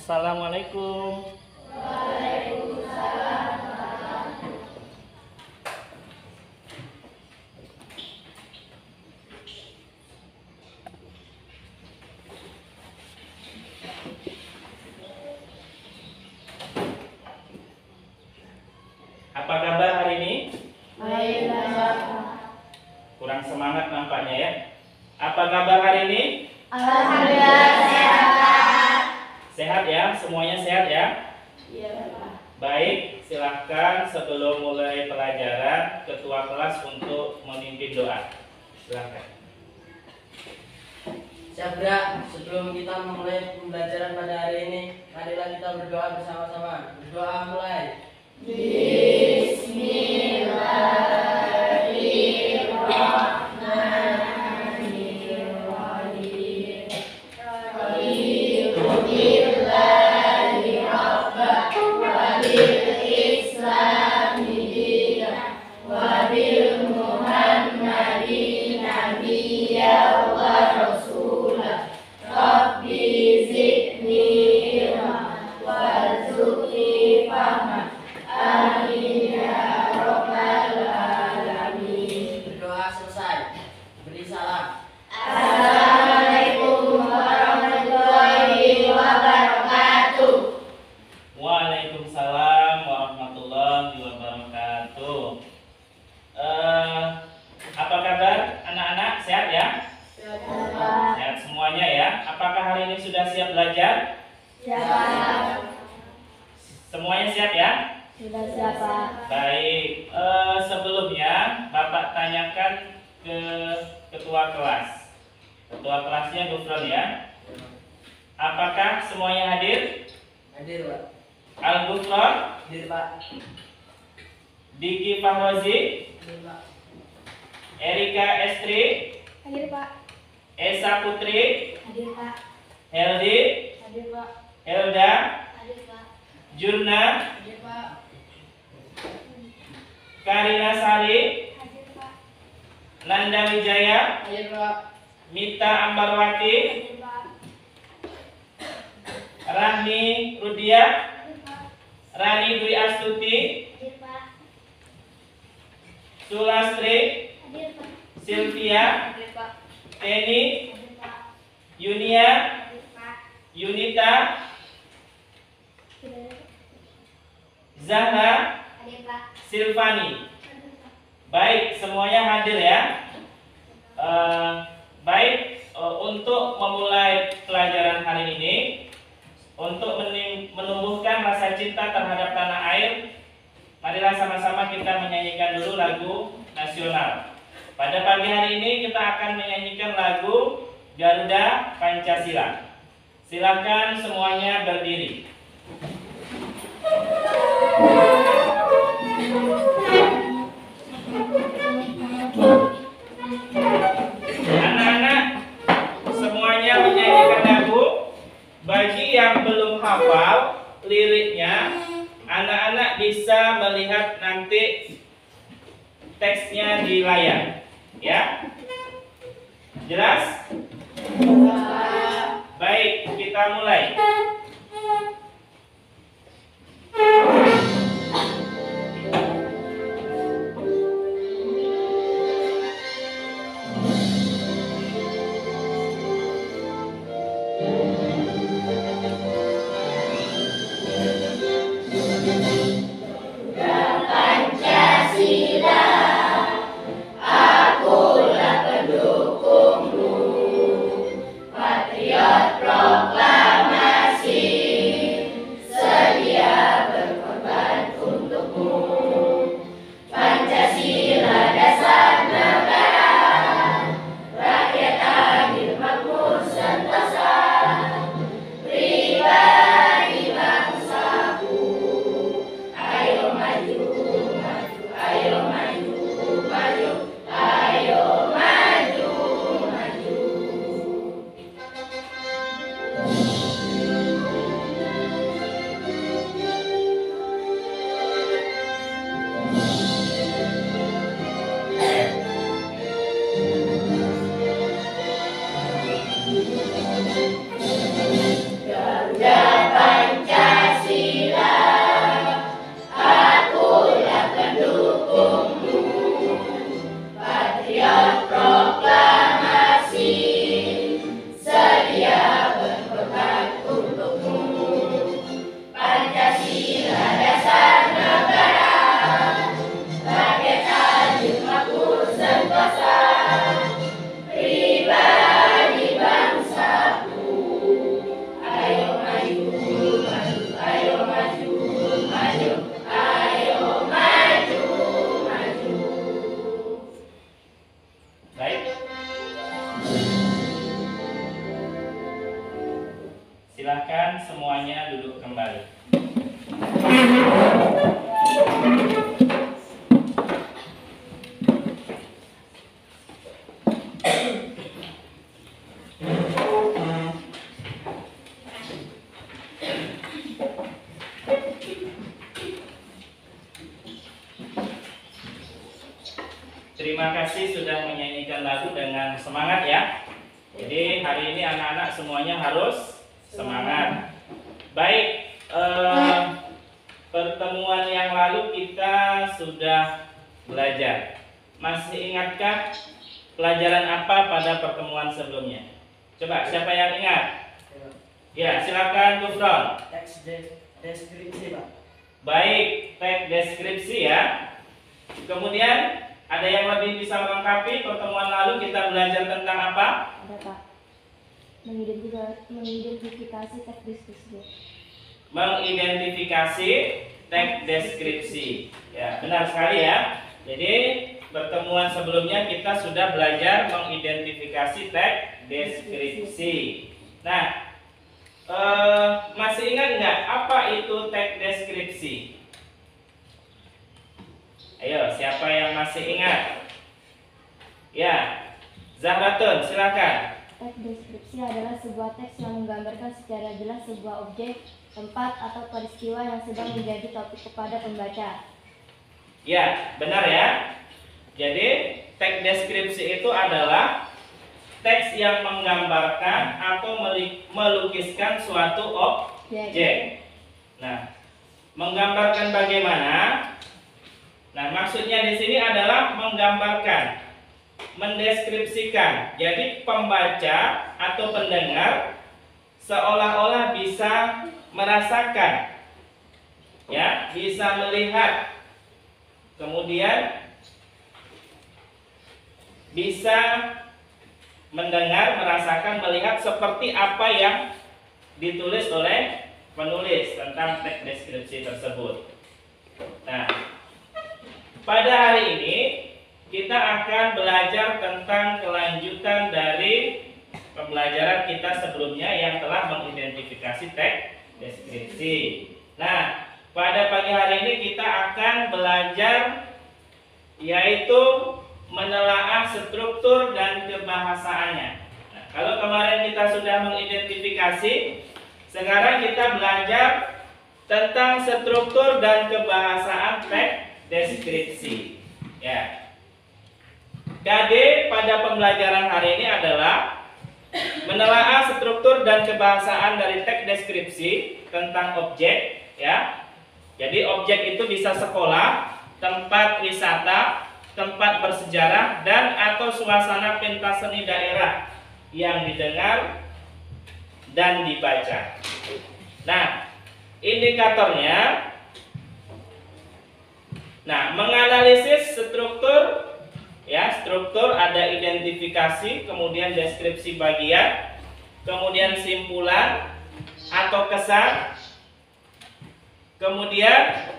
Assalamualaikum. Apa kabar hari ini? Baik, Pak. Kurang semangat nampaknya ya. Apa kabar hari ini? Alhamdulillah sehat. Sehat ya? Semuanya sehat ya? Iya, Pak. Baik, silahkan sebelum mulai pelajaran ketua kelas untuk memimpin doa. Silahkan. Sabda, sebelum kita memulai pembelajaran pada hari ini, marilah kita berdoa bersama-sama. Berdoa mulai. Bismillahirrahmanirrahim. Berdoa selesai. Beri salam. Assalamualaikum warahmatullahi wabarakatuh. Waalaikumsalam warahmatullahi wabarakatuh. Apa kabar anak-anak? Sehat ya? Sehat semuanya ya. Apakah hari ini sudah siap belajar? Siap. Semuanya siap ya? Sudah siap, Pak. Baik, sebelumnya Bapak tanyakan ke ketua kelas. Ketua kelasnya Gufron ya. Apakah semuanya hadir? Hadir, Pak. Al Gufron, Hadir, Pak. Diki Fahrozi, Hadir, Pak. Erika Estri, Hadir, Pak. Esa Putri, Hadir, Pak. Heldi, Hadir, Pak. Helda, Hadir, Pak. Jurna, Hadir, Pak. Karina Sari, Hadir, Pak. Nanda Wijaya, Hadir, Pak. Mita Ambarwati, Hadir, Pak. Rahmi Rudia, Hadir, Pak. Rani Dwi Astuti, Hadir, Pak. Sulastri, Hadir, Pak. Sylvia, Hadir, Pak. Teni, Hadir, Pak. Yunia, Hadir, Pak. Yunita, Hadir, Zahra, Pak. Silvani. Hadir, Pak. Baik, semuanya hadir ya. Baik, untuk memulai pelajaran hari ini, untuk menumbuhkan rasa cinta terhadap tanah air, marilah sama-sama kita menyanyikan dulu lagu nasional. Pada pagi hari ini kita akan menyanyikan lagu Garuda Pancasila. Silakan semuanya berdiri. Anak-anak semuanya menyanyikan lagu. Bagi yang belum hafal liriknya, anak-anak bisa melihat nanti teksnya di layar. Ya? Jelas? Baik, kita mulai. Garuda Silakan semuanya duduk kembali. Terima kasih sudah menyanyikan lagu dengan semangat ya. Jadi hari ini anak-anak semuanya harus semangat. Baik, pertemuan yang lalu kita sudah belajar. Masih ingatkah pelajaran apa pada pertemuan sebelumnya? Coba siapa yang ingat? Ya, silakan Gufron. Teks deskripsi, Pak. Baik, teks deskripsi ya. Kemudian ada yang lebih bisa melengkapi pertemuan lalu kita belajar tentang apa? Ada Pak. Mengidentifikasi teks deskripsi. Mengidentifikasi teks deskripsi. Ya, benar sekali ya. Jadi pertemuan sebelumnya kita sudah belajar mengidentifikasi teks deskripsi. Nah, masih ingat nggak apa itu teks deskripsi? Ayo, siapa yang masih ingat? Ya, Zahratun, silakan. Teks deskripsi adalah sebuah teks yang menggambarkan secara jelas sebuah objek, tempat, atau peristiwa yang sedang menjadi topik kepada pembaca. Ya, benar ya. Jadi, teks deskripsi itu adalah teks yang menggambarkan atau melukiskan suatu objek. Nah, menggambarkan bagaimana? Nah, maksudnya di sini adalah menggambarkan, mendeskripsikan. Jadi pembaca atau pendengar seolah-olah bisa merasakan, ya, bisa melihat, kemudian bisa mendengar, merasakan, melihat seperti apa yang ditulis oleh penulis tentang teks deskripsi tersebut. Nah, pada hari ini kita akan belajar tentang kelanjutan dari pembelajaran kita sebelumnya yang telah mengidentifikasi teks deskripsi. Nah, pada pagi hari ini kita akan belajar yaitu menelaah struktur dan kebahasaannya. Nah, kalau kemarin kita sudah mengidentifikasi, sekarang kita belajar tentang struktur dan kebahasaan teks deskripsi. Ya. KD pada pembelajaran hari ini adalah menelaah struktur dan kebahasaan dari teks deskripsi tentang objek, ya. Jadi objek itu bisa sekolah, tempat wisata, tempat bersejarah, dan atau suasana pentas seni daerah yang didengar dan dibaca. Nah, indikatornya. Nah, menganalisis struktur, ya, struktur ada identifikasi, kemudian deskripsi bagian, kemudian simpulan atau kesan, kemudian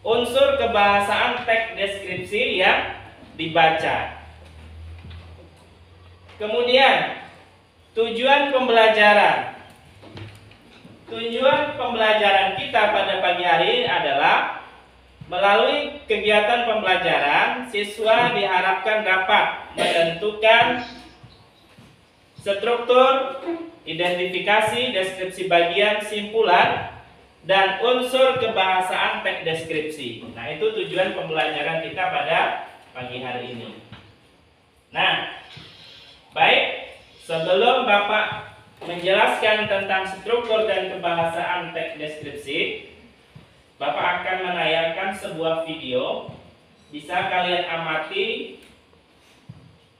unsur kebahasaan teks deskripsi yang dibaca. Kemudian tujuan pembelajaran. Tujuan pembelajaran kita pada pagi hari ini adalah melalui kegiatan pembelajaran, siswa diharapkan dapat menentukan struktur, identifikasi, deskripsi bagian, simpulan, dan unsur kebahasaan teks deskripsi. Nah, itu tujuan pembelajaran kita pada pagi hari ini. Nah, baik, sebelum Bapak menjelaskan tentang struktur dan kebahasaan teks deskripsi, Bapak akan menayangkan sebuah video. Bisa kalian amati,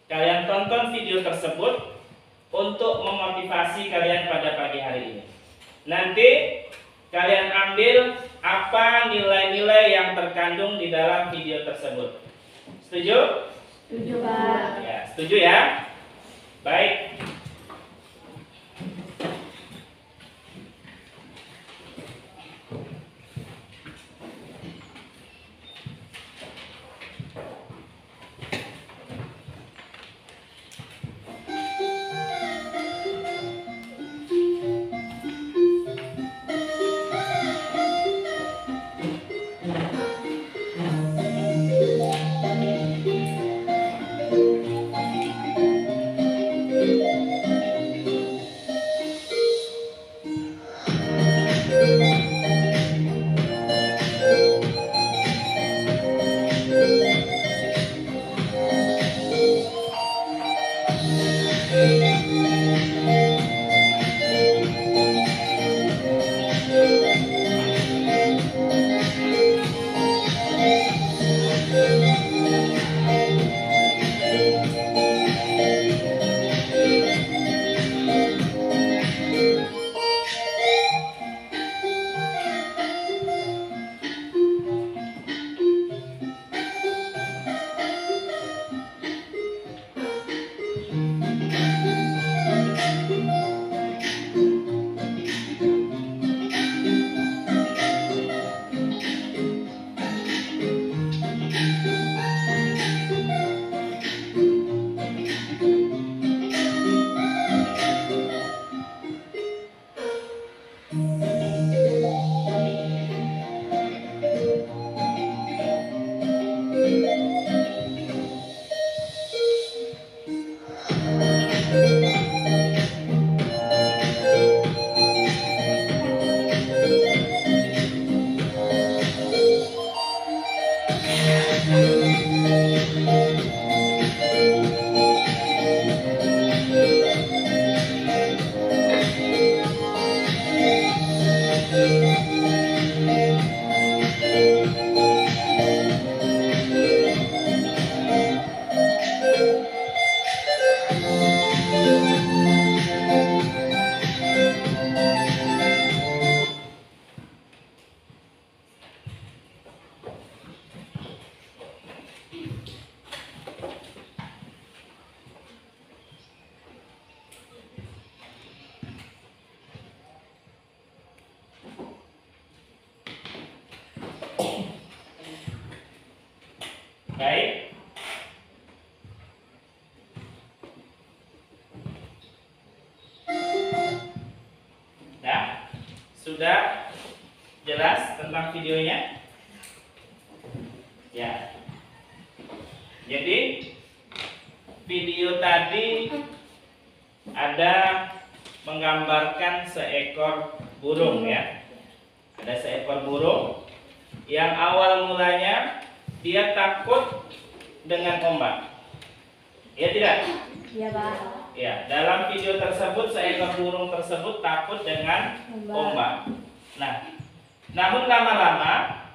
kalian tonton video tersebut untuk memotivasi kalian pada pagi hari ini. Nanti kalian ambil apa nilai-nilai yang terkandung di dalam video tersebut. Setuju? Setuju, Pak. Ya, setuju ya? Baik. Sudah jelas tentang videonya? Ya. Jadi video tadi ada menggambarkan seekor burung ya. Ada seekor burung yang awal mulanya dia takut dengan ombak. Ya tidak? Iya, Pak. Ya, dalam video tersebut seekor burung tersebut takut dengan ombak. Nah, namun lama-lama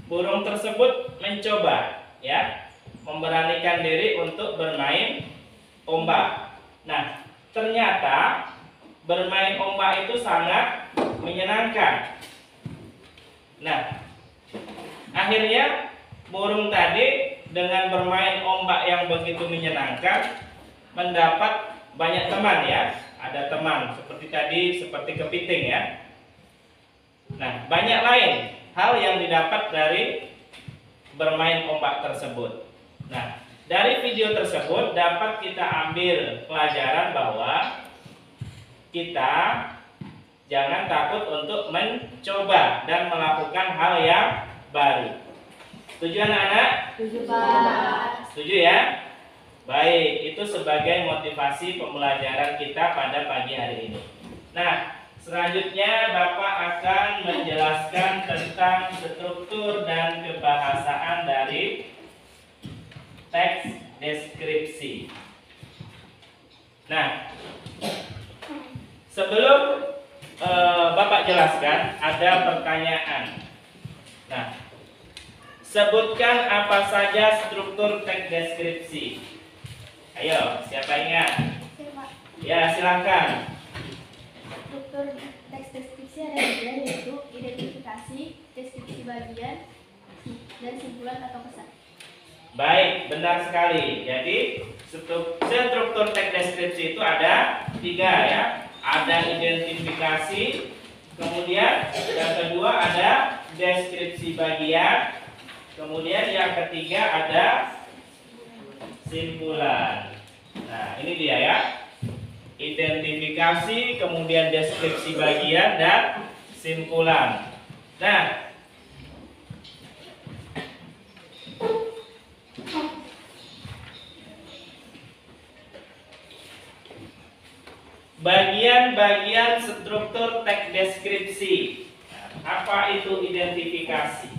burung tersebut mencoba ya memberanikan diri untuk bermain ombak. Nah, ternyata bermain ombak itu sangat menyenangkan. Nah, akhirnya burung tadi dengan bermain ombak yang begitu menyenangkan mendapat banyak teman ya. Ada teman seperti tadi, seperti kepiting ya. Nah, banyak lain hal yang didapat dari bermain ombak tersebut. Nah, dari video tersebut dapat kita ambil pelajaran bahwa kita jangan takut untuk mencoba dan melakukan hal yang baru. Setuju anak-anak? Setuju, Pak. Setuju ya? Baik, itu sebagai motivasi pembelajaran kita pada pagi hari ini. Nah, selanjutnya Bapak akan menjelaskan tentang struktur dan kebahasaan dari teks deskripsi. Nah, sebelum Bapak jelaskan, ada pertanyaan. Nah, sebutkan apa saja struktur teks deskripsi. Ayo, siapa ingat? Ya, silakan. Struktur teks deskripsi ada tiga, yaitu identifikasi, deskripsi bagian, dan simpulan atau kesan. Baik, benar sekali. Jadi struktur teks deskripsi itu ada tiga ya. Ada identifikasi, kemudian yang kedua ada deskripsi bagian, kemudian yang ketiga ada simpulan. Nah, ini dia ya. Identifikasi, kemudian deskripsi bagian dan simpulan. Nah, bagian-bagian struktur teks deskripsi. Apa itu identifikasi?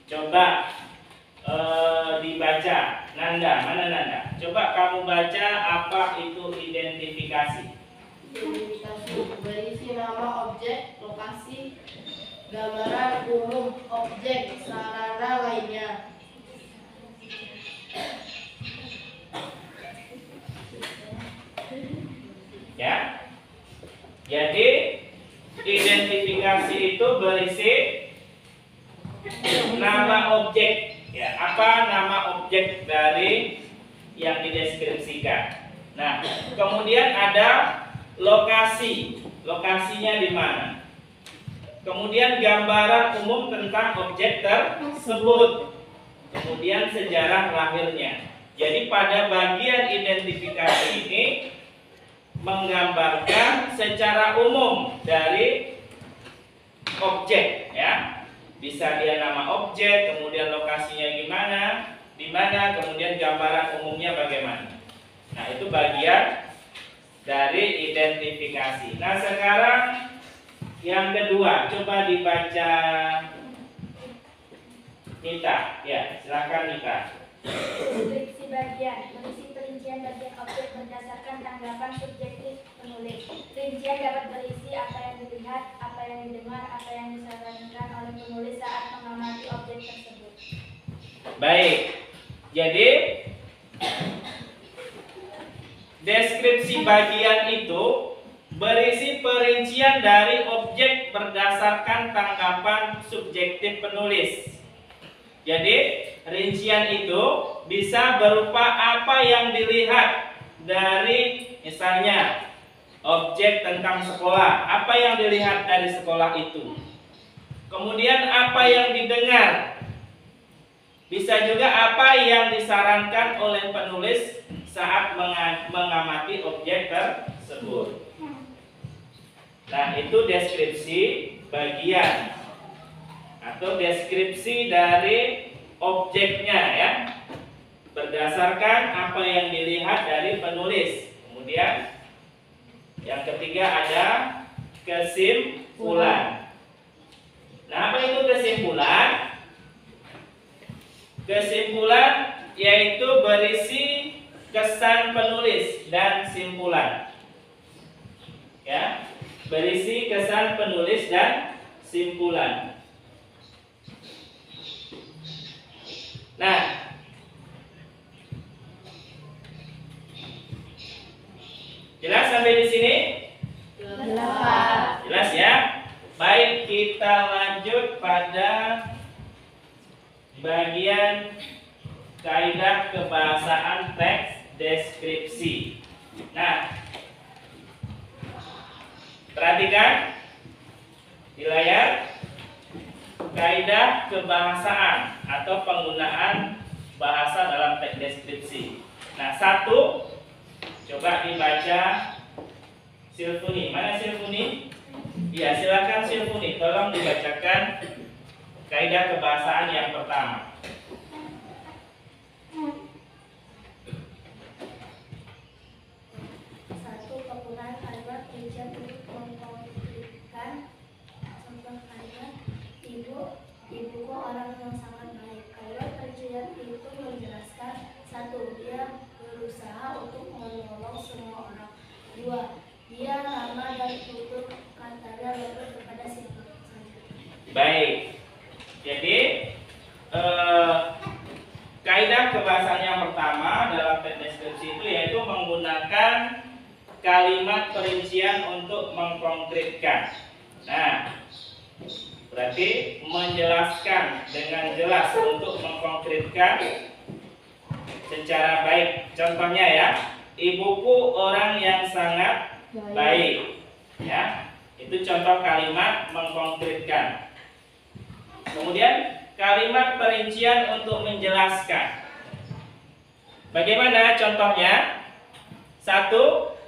Coba dibaca. Nanda, mana Nanda? Coba kamu baca apa itu identifikasi. Identifikasi berisi nama objek, lokasi, gambaran umum objek, sarana lainnya. Ya. Jadi identifikasi itu berisi nama objek. Ya, apa nama objek dari yang dideskripsikan. Nah, kemudian ada lokasi. Lokasinya di mana? Kemudian gambaran umum tentang objek tersebut. Kemudian sejarah lahirnya. Jadi pada bagian identifikasi ini menggambarkan secara umum dari objek ya. Bisa dia nama objek, kemudian lokasinya gimana, di mana, kemudian gambaran umumnya bagaimana. Nah, itu bagian dari identifikasi. Nah, sekarang yang kedua, coba dibaca Nita. Ya, silakan Nita. Deskripsi bagian berisi perincian bagian objek berdasarkan tanggapan subjektif penulis. Rincian dapat berisi apa yang dilihat, apa yang didengar, apa yang disarankan oleh penulis saat mengamati objek tersebut. Baik, jadi deskripsi bagian itu berisi perincian dari objek berdasarkan tanggapan subjektif penulis. Jadi rincian itu bisa berupa apa yang dilihat dari misalnya objek tentang sekolah, apa yang dilihat dari sekolah itu. Kemudian apa yang didengar. Bisa juga apa yang disarankan oleh penulis saat mengamati objek tersebut. Nah, itu deskripsi bagian atau deskripsi dari objeknya ya. Berdasarkan apa yang dilihat dari penulis. Kemudian yang ketiga ada kesimpulan. Nah, apa itu kesimpulan? Kesimpulan yaitu berisi kesan penulis dan simpulan. Ya, berisi kesan penulis dan simpulan. Nah, jelas sampai di sini? Jelas, Pak. Jelas ya? Baik, kita lanjut pada bagian kaidah kebahasaan teks deskripsi. Nah, perhatikan di layar kaidah kebahasaan atau penggunaan bahasa dalam teks deskripsi. Nah, 1 coba dibaca Silfuni. Mana Silfuni? Ya, silakan Silfuni, tolong dibacakan kaidah kebahasaan yang pertama. Satu, penggunaan kalimat rincian untuk mengkonkretkan. Contoh kalimat, ibuku orang yang sangat baik. Kalimat rincian itu menjelaskan. Satu, dia berusaha untuk menolong semua orang. Dua, dia ramah dan tutur katanya lembut kepada siapa saja. Baik. Jadi kaidah kebahasaan yang pertama dalam teks deskripsi itu yaitu menggunakan kalimat perincian untuk mengkonkretkan. Nah, berarti menjelaskan dengan jelas untuk mengkonkretkan secara baik. Contohnya ya, ibuku orang yang sangat baik. Ya, itu contoh kalimat mengkonkretkan. Kemudian kalimat perincian untuk menjelaskan. Bagaimana contohnya? 1,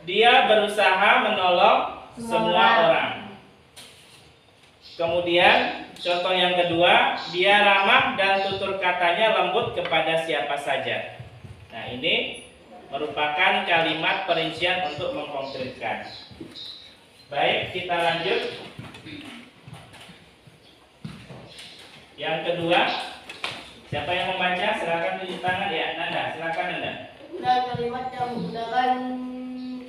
dia berusaha menolong semua orang. Kemudian contoh yang kedua, dia ramah dan tutur katanya lembut kepada siapa saja. Nah, ini merupakan kalimat perincian untuk mengkonkretkan. Baik, kita lanjut. Yang kedua, siapa yang membaca? Silakan tunjuk tangan ya, Nanda. Silakan Nanda. Nah, kalimat yang menggunakan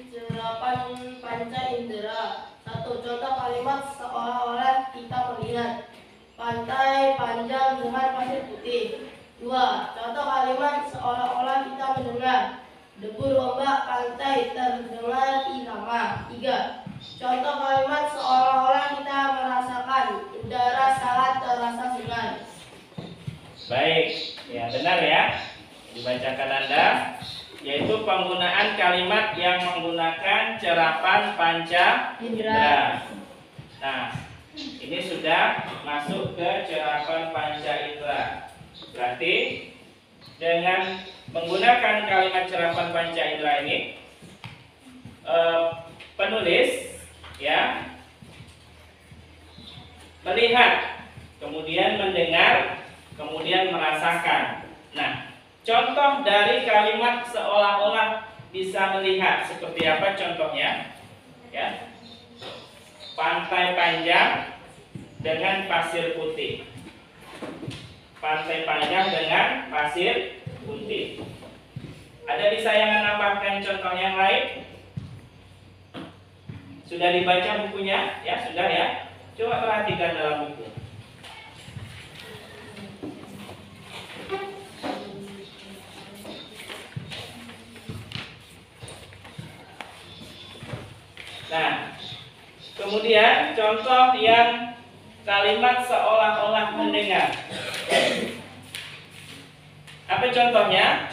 serapan panca indera. 1. Contoh kalimat seolah-olah kita melihat pantai panjang dengan pasir putih. 2. Contoh kalimat seolah-olah kita mendengar debur ombak pantai terdengar irama. 3. Contoh kalimat seolah-olah kita merasakan udara sangat terasa segar. Baik, ya benar ya. Dibacakan Anda, yaitu penggunaan kalimat yang menggunakan cerapan panca indera. Nah, ini sudah masuk ke cerapan panca indera. Berarti dengan menggunakan kalimat cerapan panca indera ini, penulis ya melihat, kemudian mendengar, kemudian merasakan. Nah, contoh dari kalimat seolah-olah bisa melihat seperti apa contohnya? Ya, pantai panjang dengan pasir putih. Pantai panjang dengan pasir putih. Ada bisa yang menambahkan contoh yang lain? Sudah dibaca bukunya? Ya, sudah ya. Coba perhatikan dalam buku. Nah, kemudian contoh yang kalimat seolah-olah mendengar. Apa contohnya?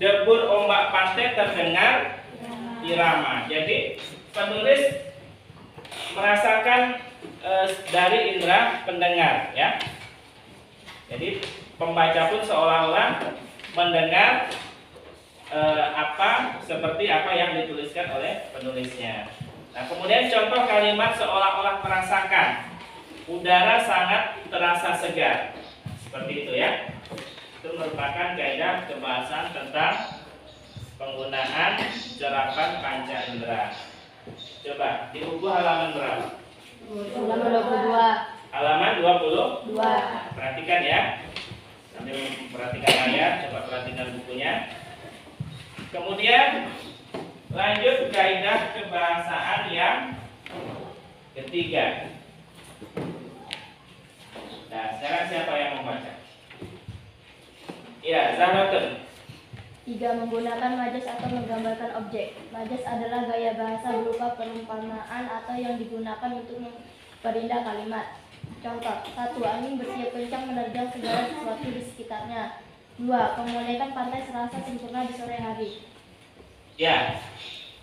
Debur ombak pantai terdengar irama. Jadi penulis merasakan dari indera pendengar, ya. Jadi pembaca pun seolah-olah mendengar seperti apa yang dituliskan oleh penulisnya. Nah, kemudian contoh kalimat seolah-olah merasakan. Udara sangat terasa segar. Seperti itu ya. Itu merupakan kaidah pembahasan tentang penggunaan serapan panca indera. Coba di buku halaman berapa? Halaman 22. Halaman 22. 2. Perhatikan ya. Sambil perhatikan ayat, coba perhatikan bukunya. Kemudian lanjut kaidah kebahasaan yang ketiga. Nah, sekarang siapa yang membaca? Ya, Zahratun. 3. Menggunakan majas atau menggambarkan objek. Majas adalah gaya bahasa berupa perumpamaan atau yang digunakan untuk memperindah kalimat. Contoh, 1. Angin bertiup kencang menerjang segala sesuatu di sekitarnya. 2. Pemolekan pantai serasa sempurna di sore hari. Ya,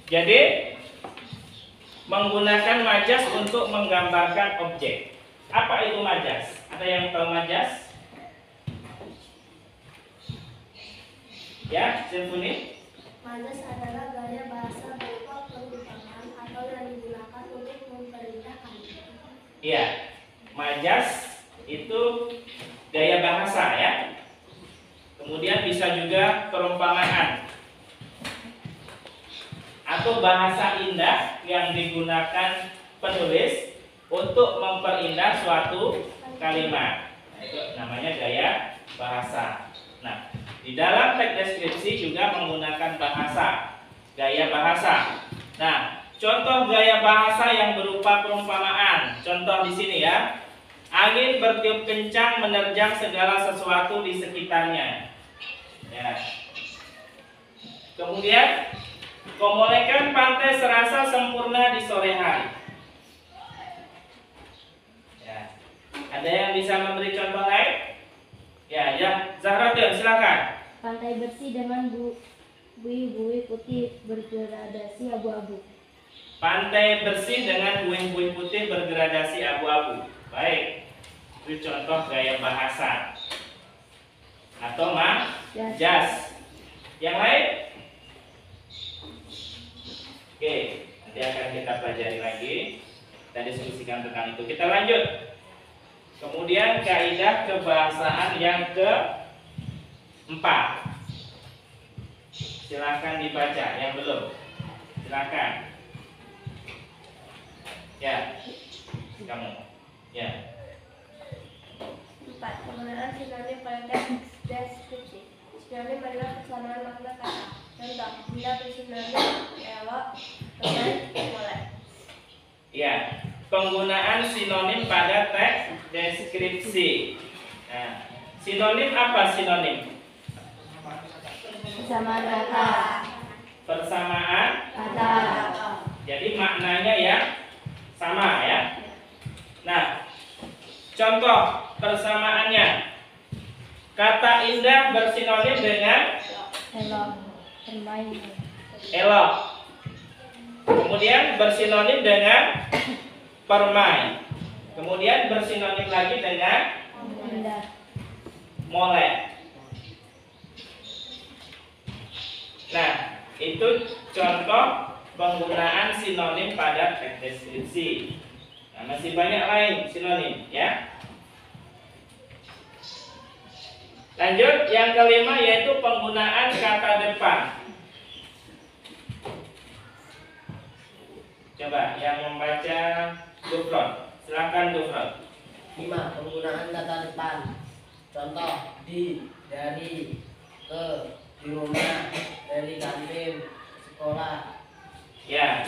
jadi menggunakan majas untuk menggambarkan objek. Apa itu majas? Ada yang tahu majas? Ya, Sinfoni? Majas adalah gaya bahasa berupa perumpamaan atau yang digunakan untuk memperindah kalimat. Iya, majas itu gaya bahasa ya. Kemudian bisa juga perumpamaan atau bahasa indah yang digunakan penulis untuk memperindah suatu kalimat. Nah, itu namanya gaya bahasa. Nah, di dalam teks deskripsi juga menggunakan bahasa, gaya bahasa. Nah, contoh gaya bahasa yang berupa perumpamaan. Contoh di sini ya. Angin bertiup kencang menerjang segala sesuatu di sekitarnya. Ya. Kemudian, pemolekan pantai serasa sempurna di sore hari. Ya. Ada yang bisa memberi contoh lain? Ya, Zahratun, silakan. Pantai bersih dengan buih-buih putih bergradasi abu-abu. Pantai bersih dengan buih-buih putih bergradasi abu-abu. Baik, itu contoh gaya bahasa atau majas. Yang lain? Oke, nanti akan kita pelajari lagi. Kita diskusikan tentang itu. Kita lanjut. Kemudian kaidah kebahasaan yang keempat. Silakan dibaca yang belum. Silakan. Ya, kamu. Ya. 4. Penggunaan sinonim pada teks deskripsi. Sinonim adalah persamaan makna kata. Contoh, benda bersinonim elok, teman, molek. Ya, penggunaan sinonim pada teks deskripsi. Nah, sinonim apa sinonim? Persamaan kata. Persamaan. Kata. Jadi maknanya ya sama ya. Nah, contoh persamaannya. Kata indah bersinonim dengan Elok. Permain. elok. Kemudian bersinonim dengan permai. Kemudian bersinonim lagi dengan Indah. molek. Nah, itu contoh penggunaan sinonim pada teks deskripsi. Nah, masih banyak lain sinonim ya. Lanjut yang kelima yaitu penggunaan kata depan. Coba yang membaca Gufron, silakan Gufron. 5. Penggunaan kata depan. Contoh, di, dari, ke, di rumah, dari kantin, sekolah. Ya.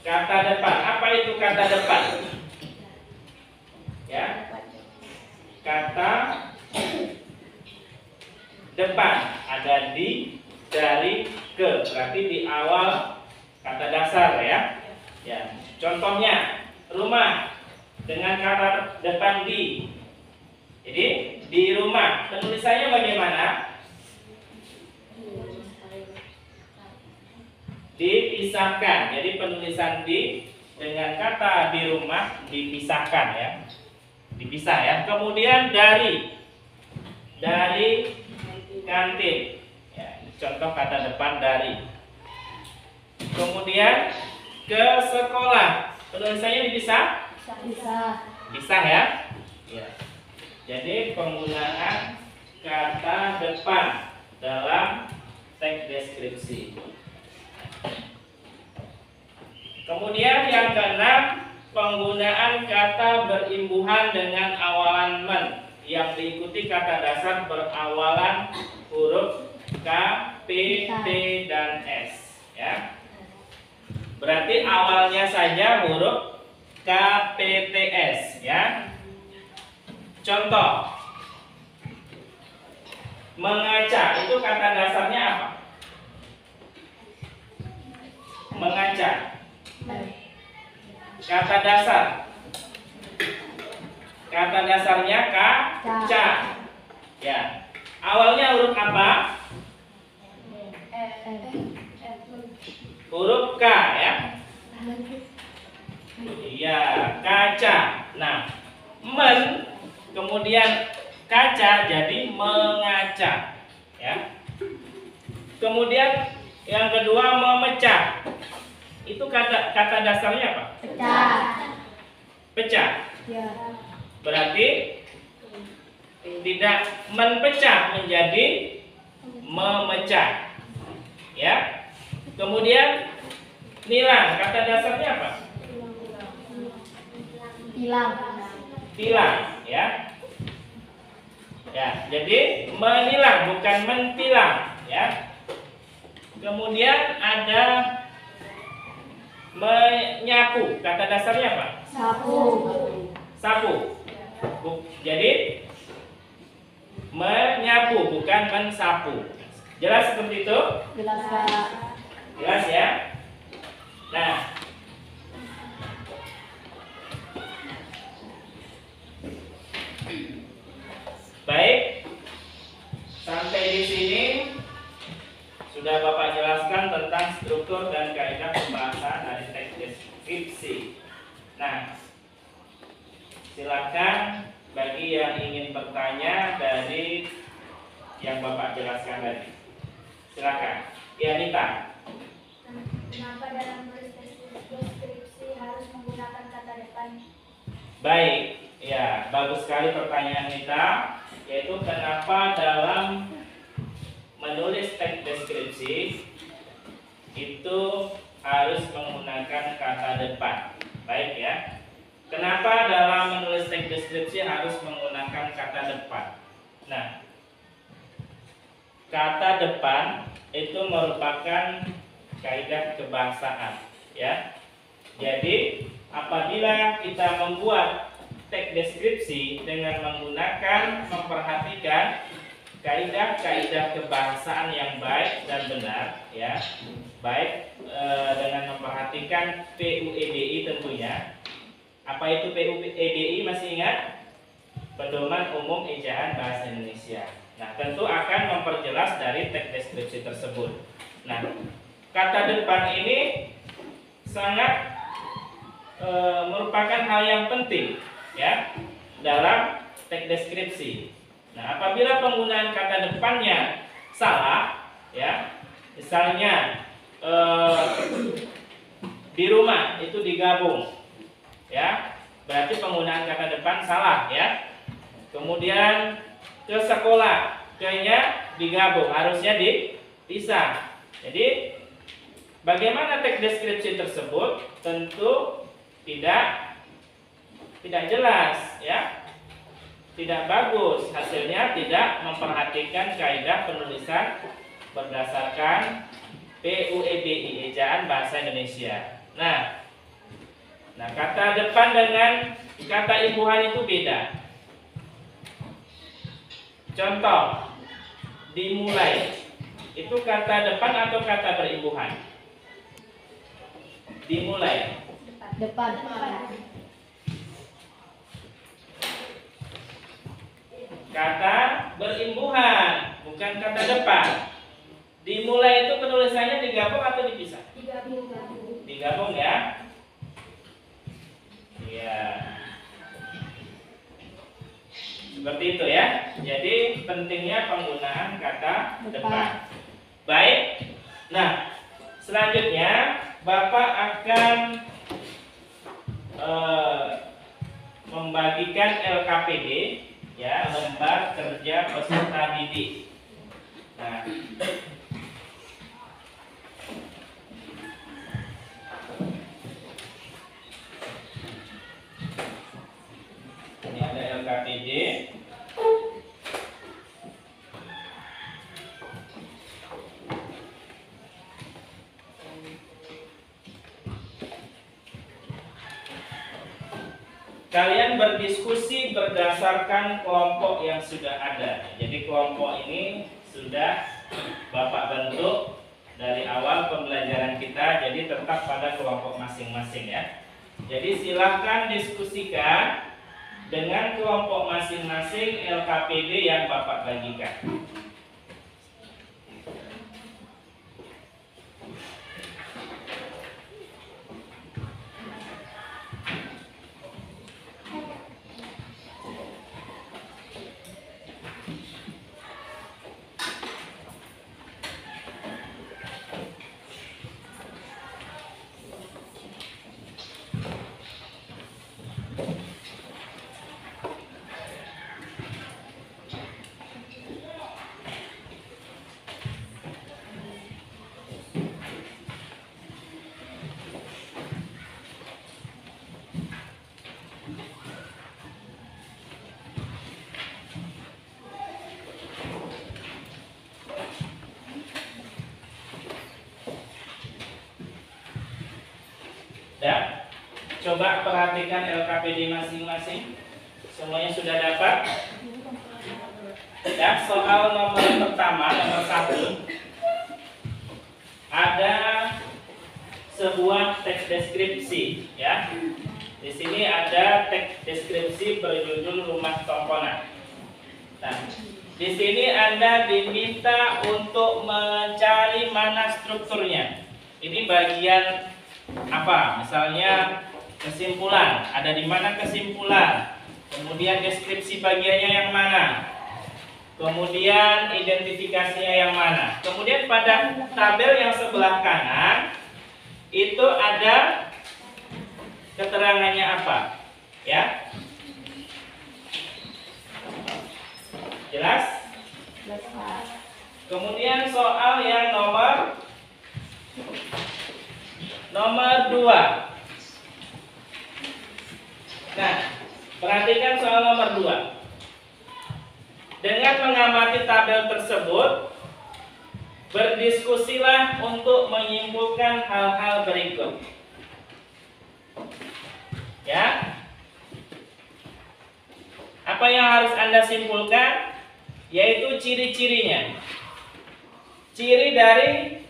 Kata depan. Apa itu kata depan? Ya. Kata depan ada di, dari, ke. Berarti di awal kata dasar ya. Ya. Contohnya rumah dengan kata depan di. Jadi di rumah penulisannya bagaimana? Dipisahkan. Jadi penulisan di dengan kata di rumah dipisahkan ya. Dipisah ya. Kemudian dari kantin. Ya, contoh kata depan dari. Kemudian ke sekolah. Penulisannya dipisah? Bisa. Pisah ya? Ya. Jadi penggunaan kata depan dalam teks deskripsi. Kemudian yang keenam, penggunaan kata berimbuhan dengan awalan men yang diikuti kata dasar berawalan huruf K, P, T, dan S. Ya. Berarti awalnya saja huruf K, P, T, S. Ya. Contoh, mengaca itu kata dasarnya apa? Mengaca. Kata dasar. Kata dasarnya kaca. Ya. Awalnya huruf apa? Huruf K ya. Iya, kaca. Nah, men kemudian kaca jadi mengaca ya. Kemudian yang kedua memecah. Itu kata dasarnya apa? Pecah. Pecah. Ya. Berarti tidak menpecah menjadi memecah. Ya. Kemudian nilang, kata dasarnya apa? Hilang. Tilang, ya. Ya, jadi menilang bukan mentilang, ya. Kemudian ada menyapu, kata dasarnya apa? Sapu. Sapu. Jadi menyapu bukan mensapu. Jelas seperti itu? Jelas, Kak. Jelas ya? Nah, baik. Sampai di sini sudah Bapak jelaskan tentang struktur dan kaidah pembahasan dari teks deskripsi. Nah, silakan bagi yang ingin bertanya dari yang Bapak jelaskan tadi. Silakan. Ya, Nita. Kenapa dalam tulis deskripsi harus menggunakan kata depan? Baik, ya, bagus sekali pertanyaan Nita, yaitu kenapa dalam menulis teks deskripsi itu harus menggunakan kata depan. Baik ya. Kenapa dalam menulis teks deskripsi harus menggunakan kata depan? Nah, kata depan itu merupakan kaidah kebahasaan, ya. Jadi, apabila kita membuat teks deskripsi dengan memperhatikan kaidah-kaidah kebahasaan yang baik dan benar, ya, baik dengan memperhatikan PUEDI tentunya. Apa itu PUEDI? Masih ingat? Pedoman Umum Ejaan Bahasa Indonesia. Nah, tentu akan memperjelas dari teks deskripsi tersebut. Nah, kata depan ini sangat merupakan hal yang penting, ya, dalam teks deskripsi. Nah, apabila penggunaan kata depannya salah, ya, misalnya di rumah itu digabung, ya, berarti penggunaan kata depan salah, ya. Kemudian ke sekolah, kayaknya digabung, harusnya dipisah. Jadi, bagaimana teks deskripsi tersebut tentu tidak jelas, ya. Tidak bagus, hasilnya tidak memperhatikan kaidah penulisan berdasarkan PUEDI, Ejaan Bahasa Indonesia. Nah, kata depan dengan kata imbuhan itu beda. Contoh, dimulai. Itu kata depan atau kata berimbuhan? Dimulai. Depan. Kata berimbuhan, bukan kata depan. Dimulai itu penulisannya digabung atau dipisah? Digabung ya. Iya. Seperti itu ya. Jadi pentingnya penggunaan kata depan. Baik. Nah, selanjutnya Bapak akan membagikan LKPD, ya, lembar kerja peserta didik. Nah, ini ada LKPD. Kalian berdiskusi berdasarkan kelompok yang sudah ada. Jadi kelompok ini sudah Bapak bentuk dari awal pembelajaran kita. Jadi tetap pada kelompok masing-masing, ya. Jadi silahkan diskusikan dengan kelompok masing-masing LKPD yang Bapak bagikan. Dan coba perhatikan LKPD masing-masing. Semuanya sudah dapat? Dan soal nomor pertama, nomor 1, ada sebuah teks deskripsi, ya. Di sini ada teks deskripsi berjudul Rumah Tongkonan. Nah, di sini Anda diminta untuk mencari mana strukturnya. Ini bagian apa? Misalnya kesimpulan, ada di mana kesimpulan? Kemudian deskripsi bagiannya yang mana? Kemudian identifikasinya yang mana? Kemudian pada tabel yang sebelah kanan itu ada keterangannya apa? Ya? Jelas? Kemudian soal yang nomor 2. Nah, perhatikan soal nomor 2. Dengan mengamati tabel tersebut, berdiskusilah untuk menyimpulkan hal-hal berikut. Ya. Apa yang harus Anda simpulkan? Yaitu ciri-cirinya. Ciri dari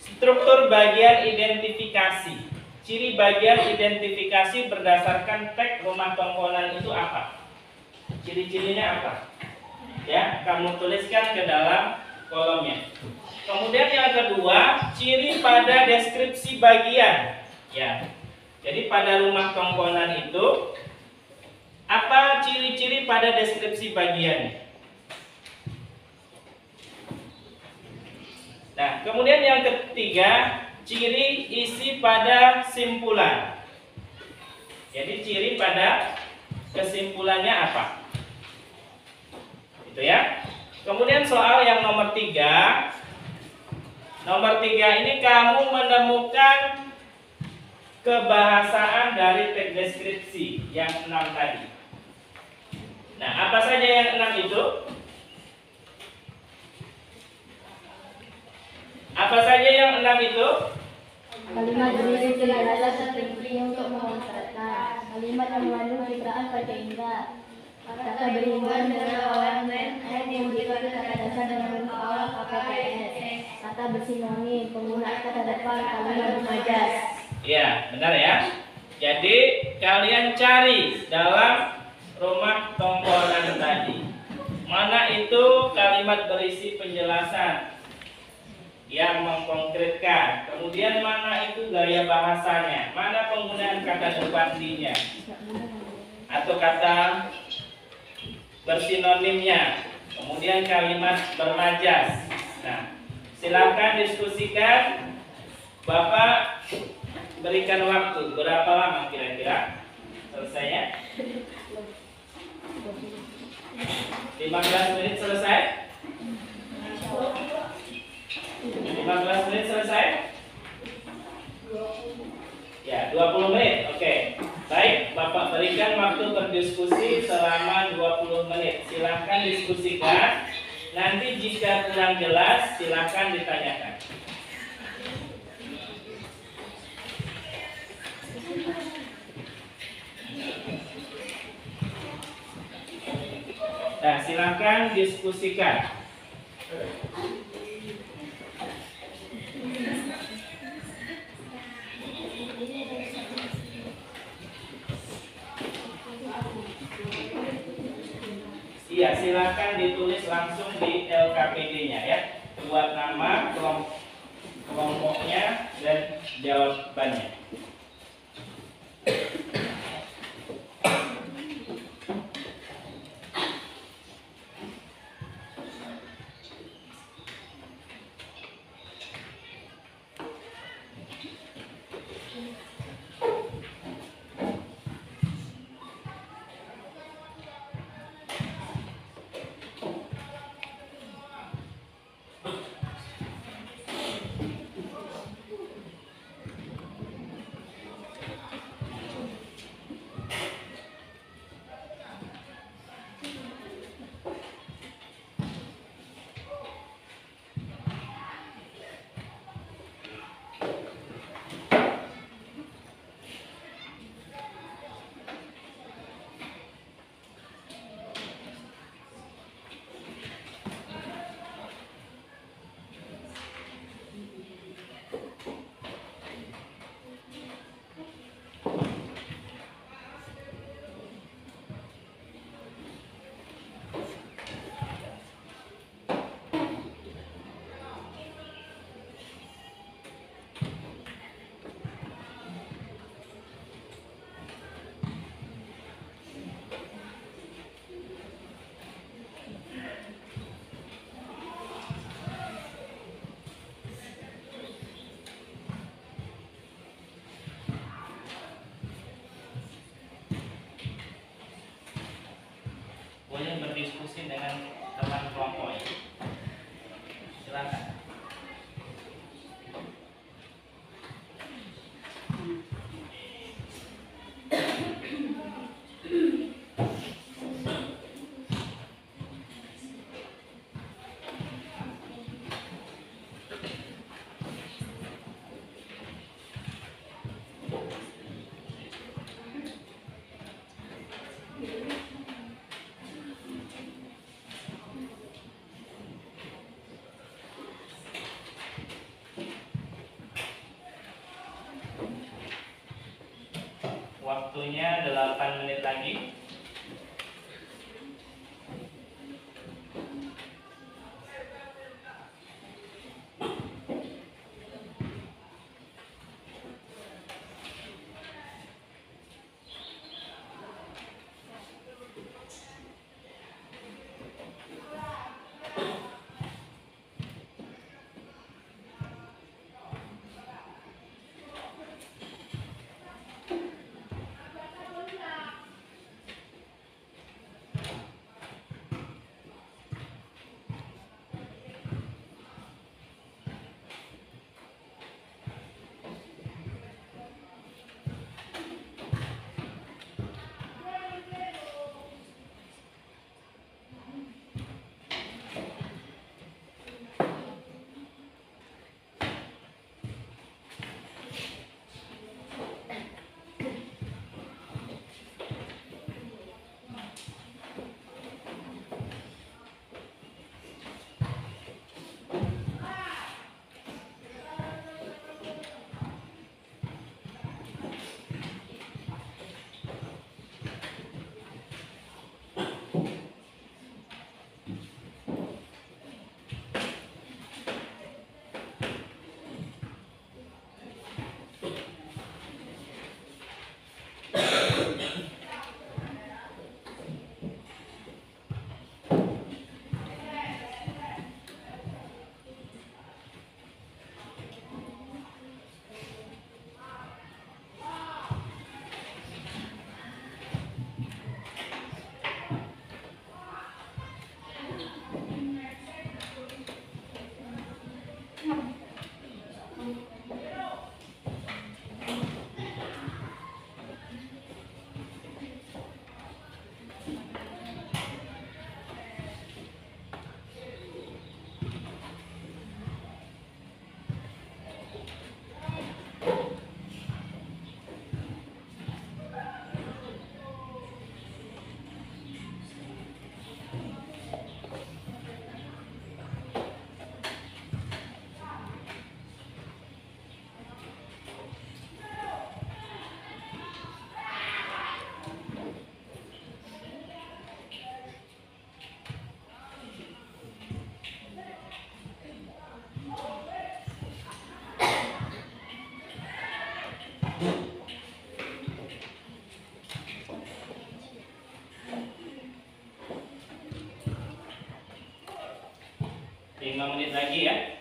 struktur bagian identifikasi. Ciri bagian identifikasi berdasarkan teks Rumah Tongkonan itu apa? Ciri-cirinya apa? Ya, kamu tuliskan ke dalam kolomnya. Kemudian yang kedua, ciri pada deskripsi bagian. Ya. Jadi pada Rumah Tongkonan itu apa ciri-ciri pada deskripsi bagian? Nah, kemudian yang ketiga, ciri isi pada simpulan. Jadi ciri pada kesimpulannya apa? Itu ya. Kemudian soal yang nomor 3. Nomor 3 ini kamu menemukan kebahasaan dari teks deskripsi yang 6 tadi. Nah, apa saja yang 6 itu? Apa saja yang 6 itu? Kalimat berisi penjelasan terperinci untuk mengontrolkan. Kalimat yang mengandung citraan pada indera. Kata berhubungan dengan orang lain yang dipakai kata dasar dengan bentuk awal KPPS. Kata bersinonim, penggunaan kata depan, kalimat bermajas. Ya, benar ya. Jadi kalian cari dalam Rumah Tongkonan tadi, mana itu kalimat berisi penjelasan yang mengkonkretkan. Kemudian mana itu gaya bahasanya, mana penggunaan kata depannya atau kata bersinonimnya. Kemudian kalimat bermajas. Nah, silakan diskusikan Bapak berikan waktu berapa lama kira-kira selesainya? 15 menit selesai? 15 menit selesai? Ya, 20 menit. Oke. Baik, Bapak berikan waktu berdiskusi selama 20 menit. Silahkan diskusikan. Nanti jika kurang jelas, silahkan ditanyakan. Nah, silahkan diskusikan. Iya, silahkan ditulis langsung di LKPD-nya ya. Buat nama, kelompoknya, dan jawabannya. Boleh berdiskusi dengan teman kelompok. Silakan. Waktunya 8 menit lagi. Lima menit lagi ya.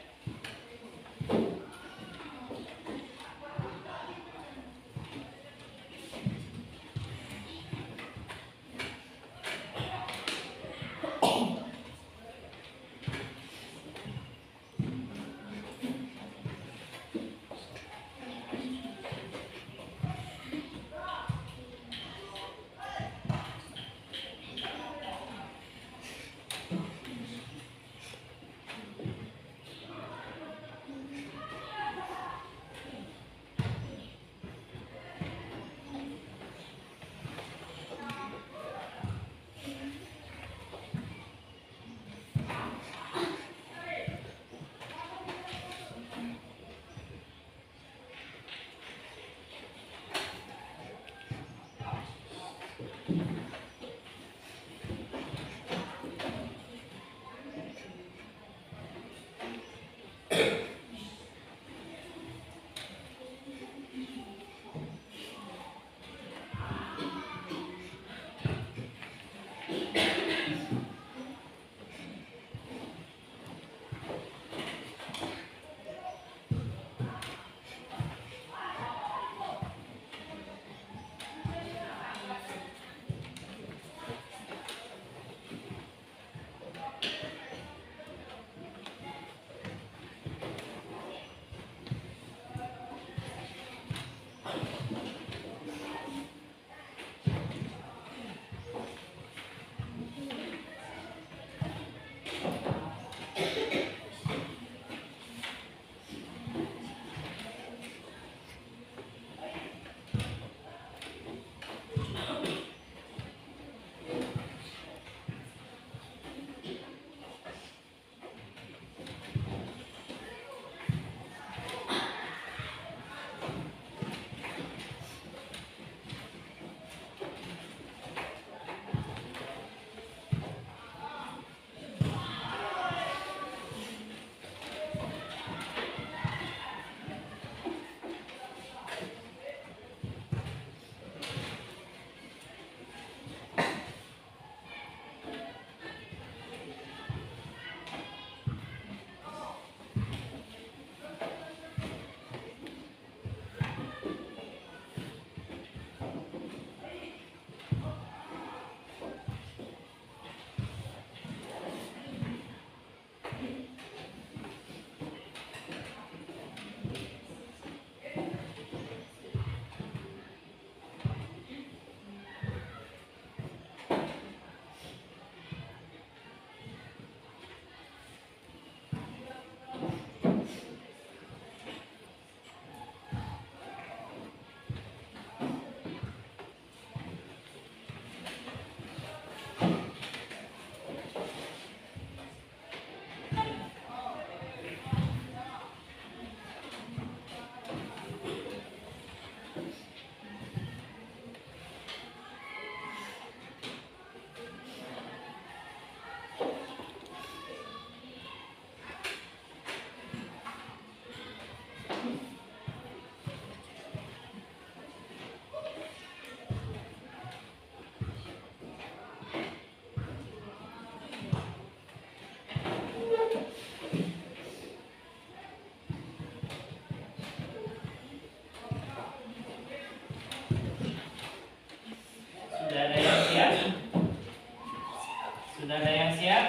Sudah ada yang siap?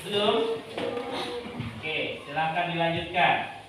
Belum? Oke, silahkan dilanjutkan.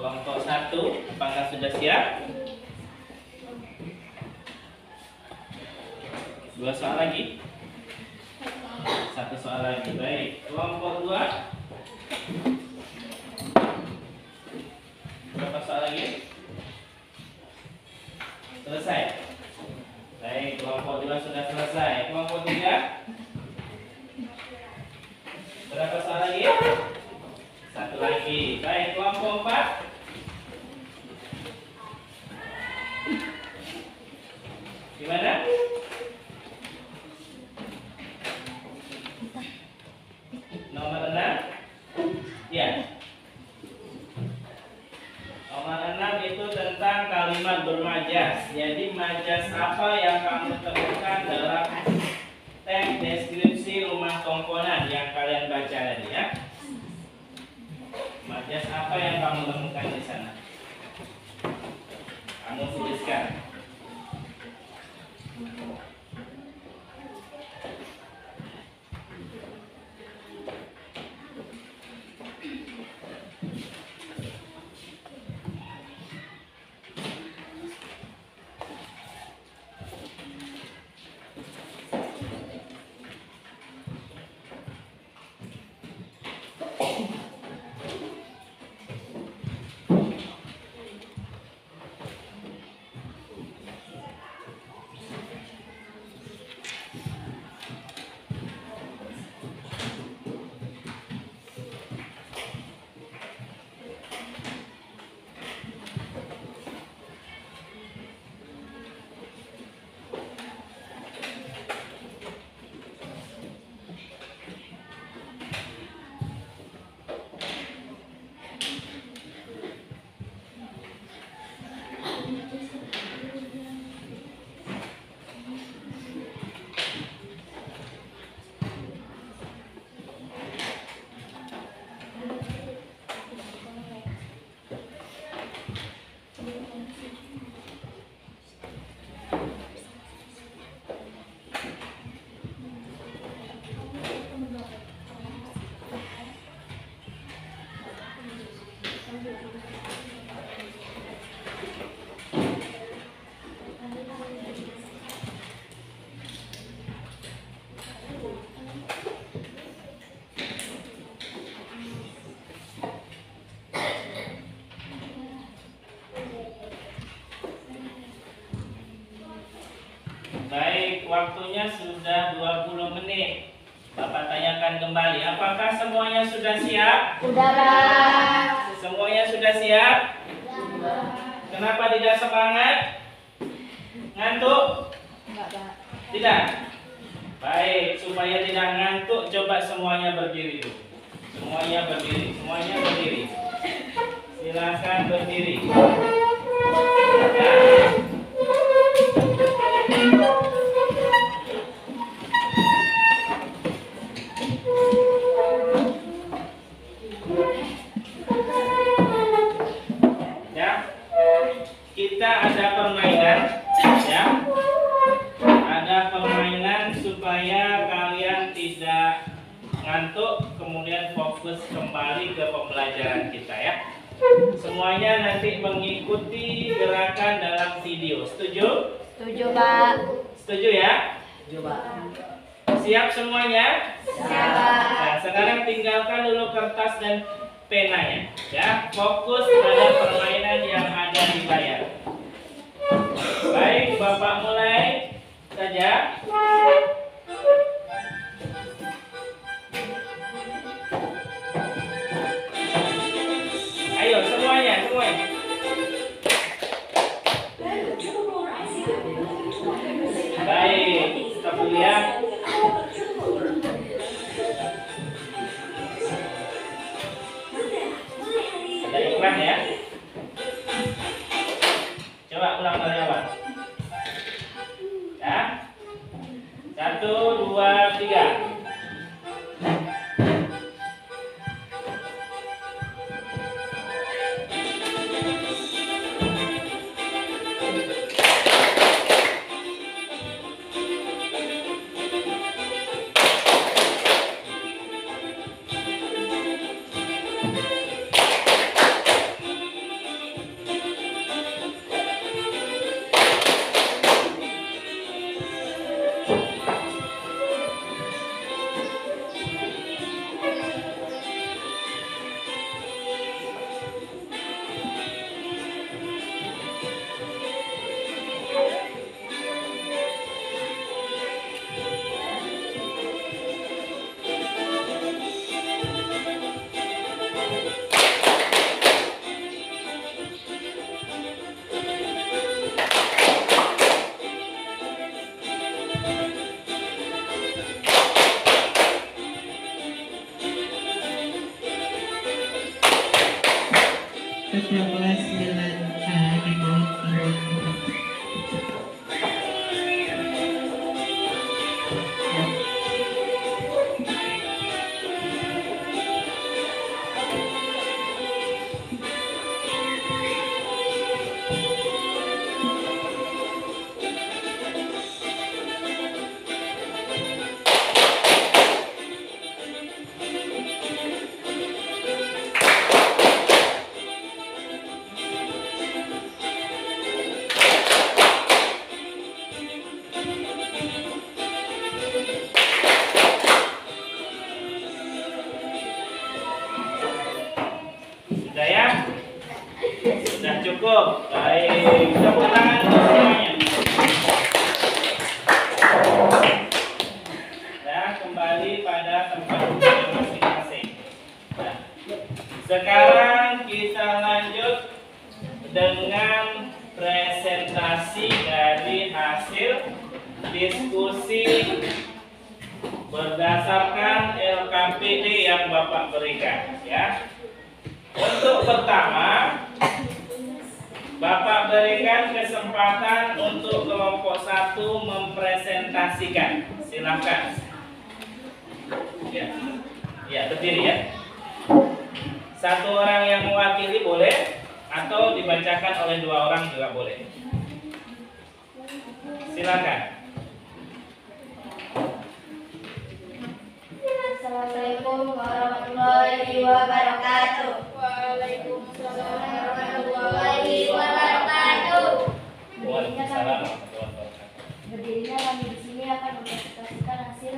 Kelompok 1, apakah sudah siap? 2 soal lagi? 1 soal lagi. Baik, kelompok 2. Berapa soal lagi? Selesai. Baik, kelompok 2 sudah selesai. Kelompok 3. Berapa soal lagi? 1 lagi. Baik, kelompok 4. Gimana? Nomor 6. Ya. Nomor 6 itu tentang kalimat bermajas. Jadi majas apa yang kamu temukan dalam teks deskripsi rumah komponen yang kalian baca tadi ya? Majas apa yang kamu temukan di sana? Kamu tuliskan. Baik, waktunya sudah 20 menit. Bapak tanyakan kembali, apakah semuanya sudah siap? Udah, Pak. Semuanya sudah siap? Kenapa tidak semangat? Ngantuk? Enggak, Pak. Tidak? Baik, supaya tidak ngantuk, coba semuanya berdiri dulu. Semuanya berdiri, semuanya berdiri. Silakan berdiri. Ya, kita ada permainan, ya. Ada permainan supaya kalian tidak ngantuk, kemudian fokus kembali ke pembelajaran kita ya. Semuanya nanti mengikuti gerakan dalam video. Setuju? Setuju, Pak. Setuju ya? Siap semuanya? Siap, Pak. Nah, sekarang tinggalkan dulu kertas dan penanya. Ya, fokus pada permainan yang ada di layar. Baik, Bapak mulai saja. Ayo semuanya, semuanya. Baik, stop dulu ya. Ada iklan ya. Coba ulang dari awal. Ya. 1, 2, 3. awas dengan keyboard. Sudah ya? Sudah cukup. Baik, tepuk tangan untuk semuanya. Nah, kembali pada tempat duduk masing-masing. Nah, sekarang kita lanjut dengan presentasi dari hasil diskusi berdasarkan LKPD yang Bapak berikan, ya. Untuk pertama, Bapak berikan kesempatan untuk kelompok 1 mempresentasikan. Silakan. Ya, ya, berdiri ya. Satu orang yang mewakili boleh, atau dibacakan oleh 2 orang juga boleh. Silakan. Assalamualaikum warahmatullahi wabarakatuh. Waalaikumsalam warahmatullahi wabarakatuh. Waalaikumsalam warahmatullahi wabarakatuh. Berdirinya kami di sini akan mempresentasikan hasil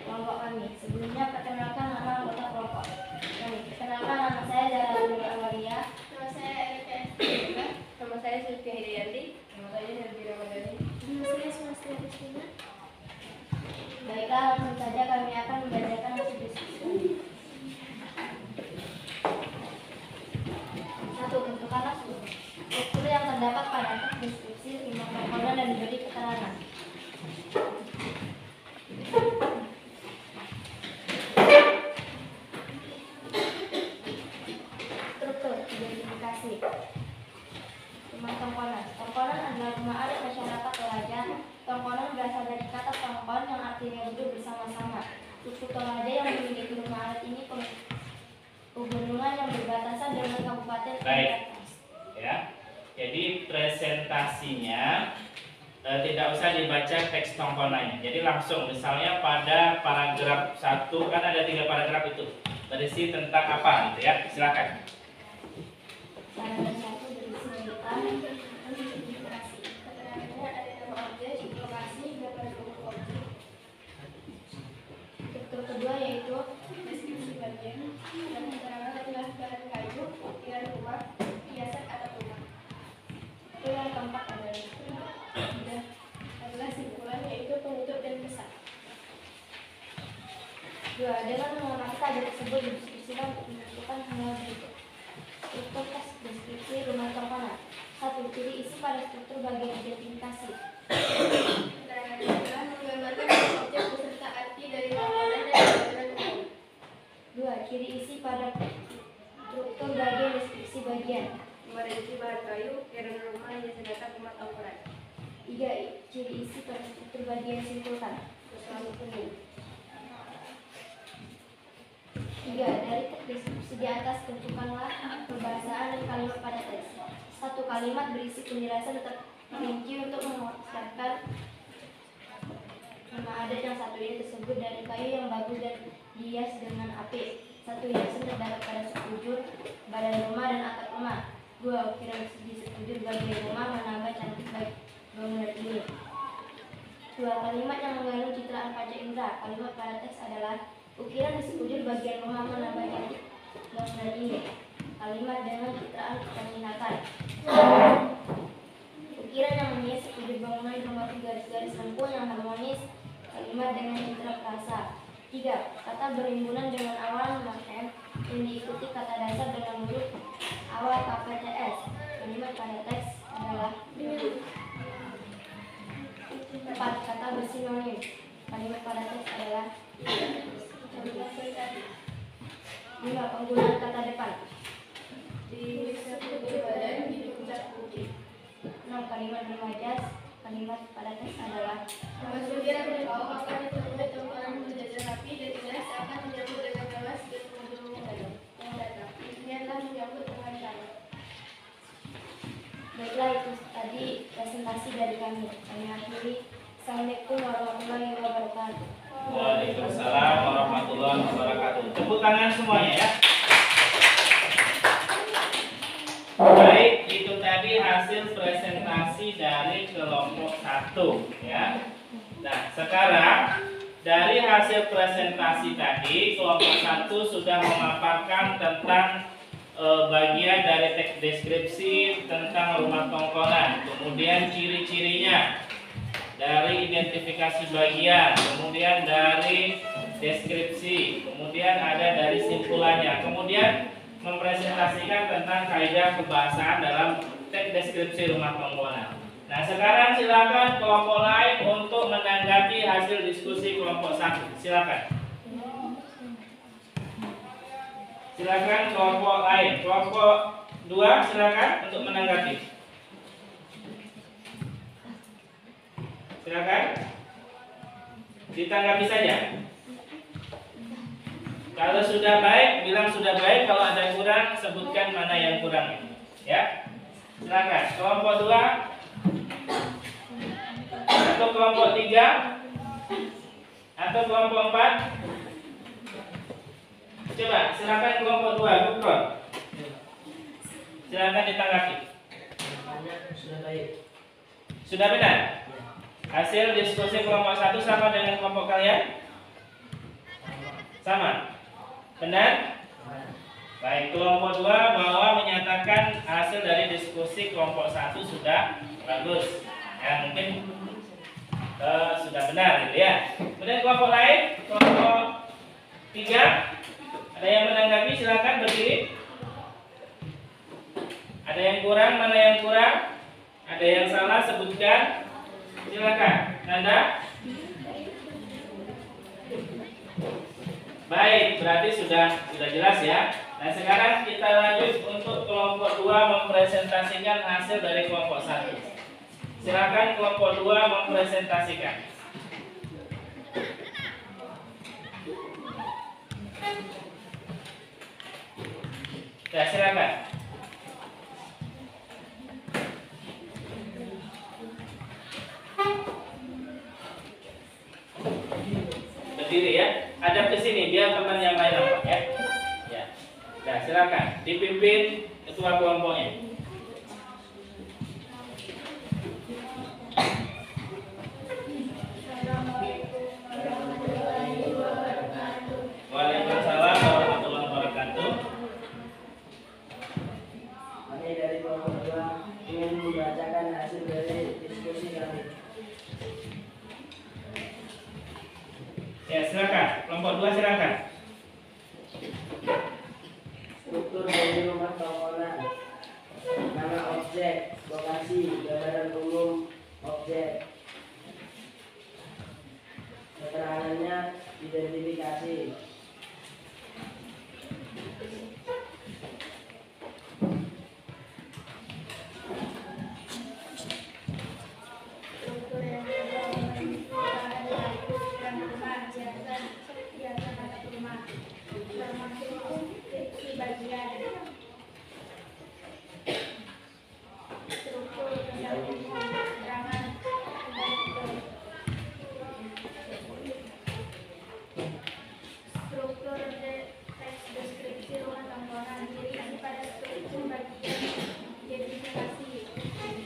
kelompok kami. Sebelumnya perkenalkan nama anggota kelompok kami. Perkenalkan, nama saya Zahra Amalia. Nama saya Erika. Nama saya Sylvia Hidayanti. Nama saya Herbi Ramadhani. Nama saya Sulastia Kristina. Baiklah, langsung saja kami akan membacakan hasil diskusi. 1. Tentukanlah struktur yang terdapat pada teks deskripsi 5 komponen dan diberi keterangan. Struktur identifikasi. 5 komponen. Komponen adalah rumah adat masyarakat Toraja. Komponen berasal dari kata tongkon yang artinya duduk bersama-sama. Suku Toraja yang memiliki rumah adat ini pegunungan yang berbatasan dengan Kabupaten Baik. Ya. Jadi presentasinya tidak usah dibaca teks tongkonannya. Jadi langsung, misalnya pada paragraf 1 kan ada 3 paragraf itu berisi tentang apa gitu ya. Silakan. Paragraf 1 berisi tentang Identifikasi. Keterangannya ada nama objek, lokasi, gambar bentuk objek. struktur kedua yaitu Deskripsi bagian. Dan keterangan adalah bahan kayu, ukiran rumah, hiasan atau rumah. itu yang keempat adalah Dan adalah simpulan yaitu penutup dan kesan. 2. Dengan mengamati kaidah tersebut didiskusikan untuk menentukan hal berikut. Struktur teks deskripsi rumah tongkonan. 1. Ciri isi pada struktur bagian identifikasi. Keterangannya adalah menggambarkan objek beserta arti dari makanan dan bangunan umum. 2. Ciri isi pada struktur bagian deskripsi bagian. Rumah dari bahan kayu, ukiran rumah, hiasan data, rumah tongkrongan. 3. Ciri isi pada struktur bagian simpulkan. Selalu penuh. 3. Dari teks deskripsi di atas tentukanlah perbahasaan dan kalimat pada teks. 1. Kalimat berisi penjelasan terperinci untuk menguatkan rumah adat yang satu ini tersebut dari kayu yang bagus dan dihias dengan apik. 1. Hiasan terdapat pada sekujur badan rumah dan atap rumah. 2. Ukiran di sekujur bagian rumah menambah cantik bangunan ini. 2. Kalimat yang mengandung citraan panca indera. Kalimat pada teks adalah ukiran di sekujur bagian rumah menambah cantik bangunan ini. Kalimat dengan citraan penginatan. Ukiran yang menghias sekujur bangunan dilengkapi garis-garis lengkung yang harmonis. Kalimat dengan citra perasa. 3. Kata berhimpunan dengan awal makan yang diikuti kata dasar dengan huruf awal KPTS. Kalimat pada teks adalah 4. Kata bersinonim. Kalimat pada teks adalah 5. 5. Penggunaan kata depan. Di struktur badan kalimat pada teks adalah Kemudian kau akan ditemui tempat menjadi rapi dan tidak seakan menyambut dengan bebas dan pengunjung yang datang. Demikianlah menyambut dengan baik. Baiklah, itu tadi presentasi dari kami. Kami akhiri. Assalamualaikum warahmatullahi wabarakatuh. Waalaikumsalam warahmatullahi wabarakatuh. Tepuk tangan semuanya ya. Baik, itu tadi hasil presentasi dari kelompok 1 ya. Nah, sekarang dari hasil presentasi tadi kelompok 1 sudah memaparkan tentang bagian dari teks deskripsi tentang rumah tongkonan, kemudian ciri-cirinya, dari identifikasi bagian, kemudian dari deskripsi, kemudian ada dari simpulannya, kemudian mempresentasikan tentang kaidah kebahasaan dalam teks deskripsi rumah tongkonan. Nah, sekarang silakan kelompok lain untuk menanggapi hasil diskusi kelompok 1. Silakan. Silakan kelompok lain. Kelompok 2 silakan untuk menanggapi. Silakan. Ditanggapi saja. Kalau sudah baik, bilang sudah baik. Kalau ada yang kurang, sebutkan mana yang kurang. Ya. Silakan. Kelompok 2 atau kelompok 3 atau kelompok 4. Coba silakan kelompok 2, Bukron. Silakan ditanggapi. Sudah baik. Sudah benar? Hasil diskusi kelompok 1 sama dengan kelompok kalian? Sama? Benar? Baik, kelompok 2 bahwa menyatakan hasil dari diskusi kelompok 1 sudah bagus. Ya, mungkin sudah benar gitu ya. Kemudian kelompok lain, kelompok 3, ada yang menanggapi, silakan berdiri. Ada yang kurang, mana yang kurang? Ada yang salah, sebutkan. Silakan. Nanda? Baik, berarti sudah jelas ya. Nah, sekarang kita lanjut untuk kelompok 2 mempresentasikan hasil dari kelompok 1. Silakan kelompok 2 mempresentasikan. Ya, silakan. Berdiri ya. Hadap ke sini biar teman yang lain nampak ya. Ya. Nah, silakan dipimpin ketua kelompoknya. Waalaikumsalam warahmatullahi wabarakatuh. Kami dari kelompok 2 ingin membacakan hasil dari diskusi kami. Ya, silakan. Kelompok 2 silakan. Struktur dari rumah tongkonan, nama objek, lokasi, gambaran umum objek, keterangannya, identifikasi. Struktur yang adalah ukuran rumah biasa pada rumah, termasuk deskripsi bagian. Struktur pendahuluan keterangan struktur teks deskripsi rumah tongkonan, diri pada struktur bagian identifikasi,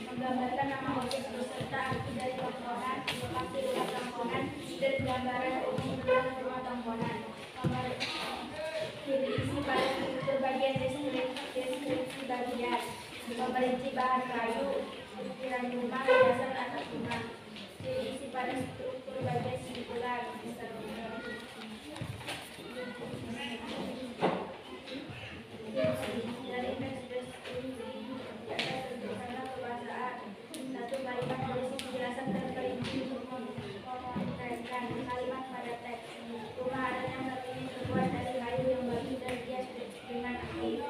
menggambarkan nama objek beserta arti dari tongkonan, lokasi rumah tongkonan, dan gambaran umum tentang rumah tongkonan. Diri isi pada struktur bagian deskripsi bagian, memperinci bahan kayu, ukiran rumah, dasar atap rumah. Diri isi pada struktur bagian simpulan, dari teks deskripsi atas sederhana kebahasaan. Satu kalimat berisi penjelasan terperinci untuk mengkonkretkan kalimat pada teks. Rumah adat yang satu ini terbuat dari kayu yang bagus dan dihias dengan aktif.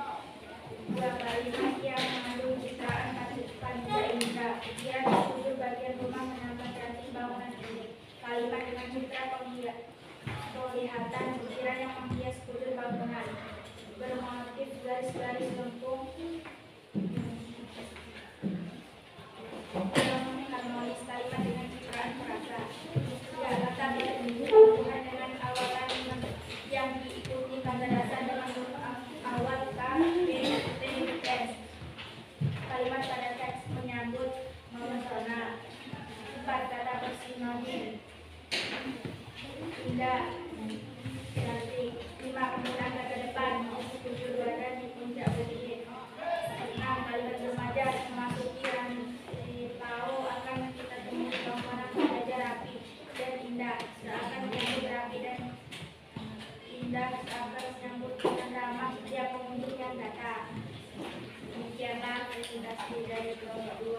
Dua kalimat yang mengandung citraan panca indera. Pikiran di struktur bagian rumah citra penglihatan butiran yang menghias kujur bangunan bermotif garis-garis lengkung yang harmonis kalimat dengan citraan perasa. Ya, letak hubungan dengan awalan yang diikuti kata dasar dengan huruf awal K, B, T, S. Kalimat pada teks menyambut memesona. 4 kata bersinonim. Indah, cantik. 5 penggunaan kata depan, kujur badan di puncak berdiri. 6 kalimat remaja memasuki tahu akan kita temui komponen wajah rapi dan indah, seakan menyambut rapi dan indah, seakan menyambut dengan ramah setiap pengunjung yang datang. Demikianlah presentasi dari kelompok 2.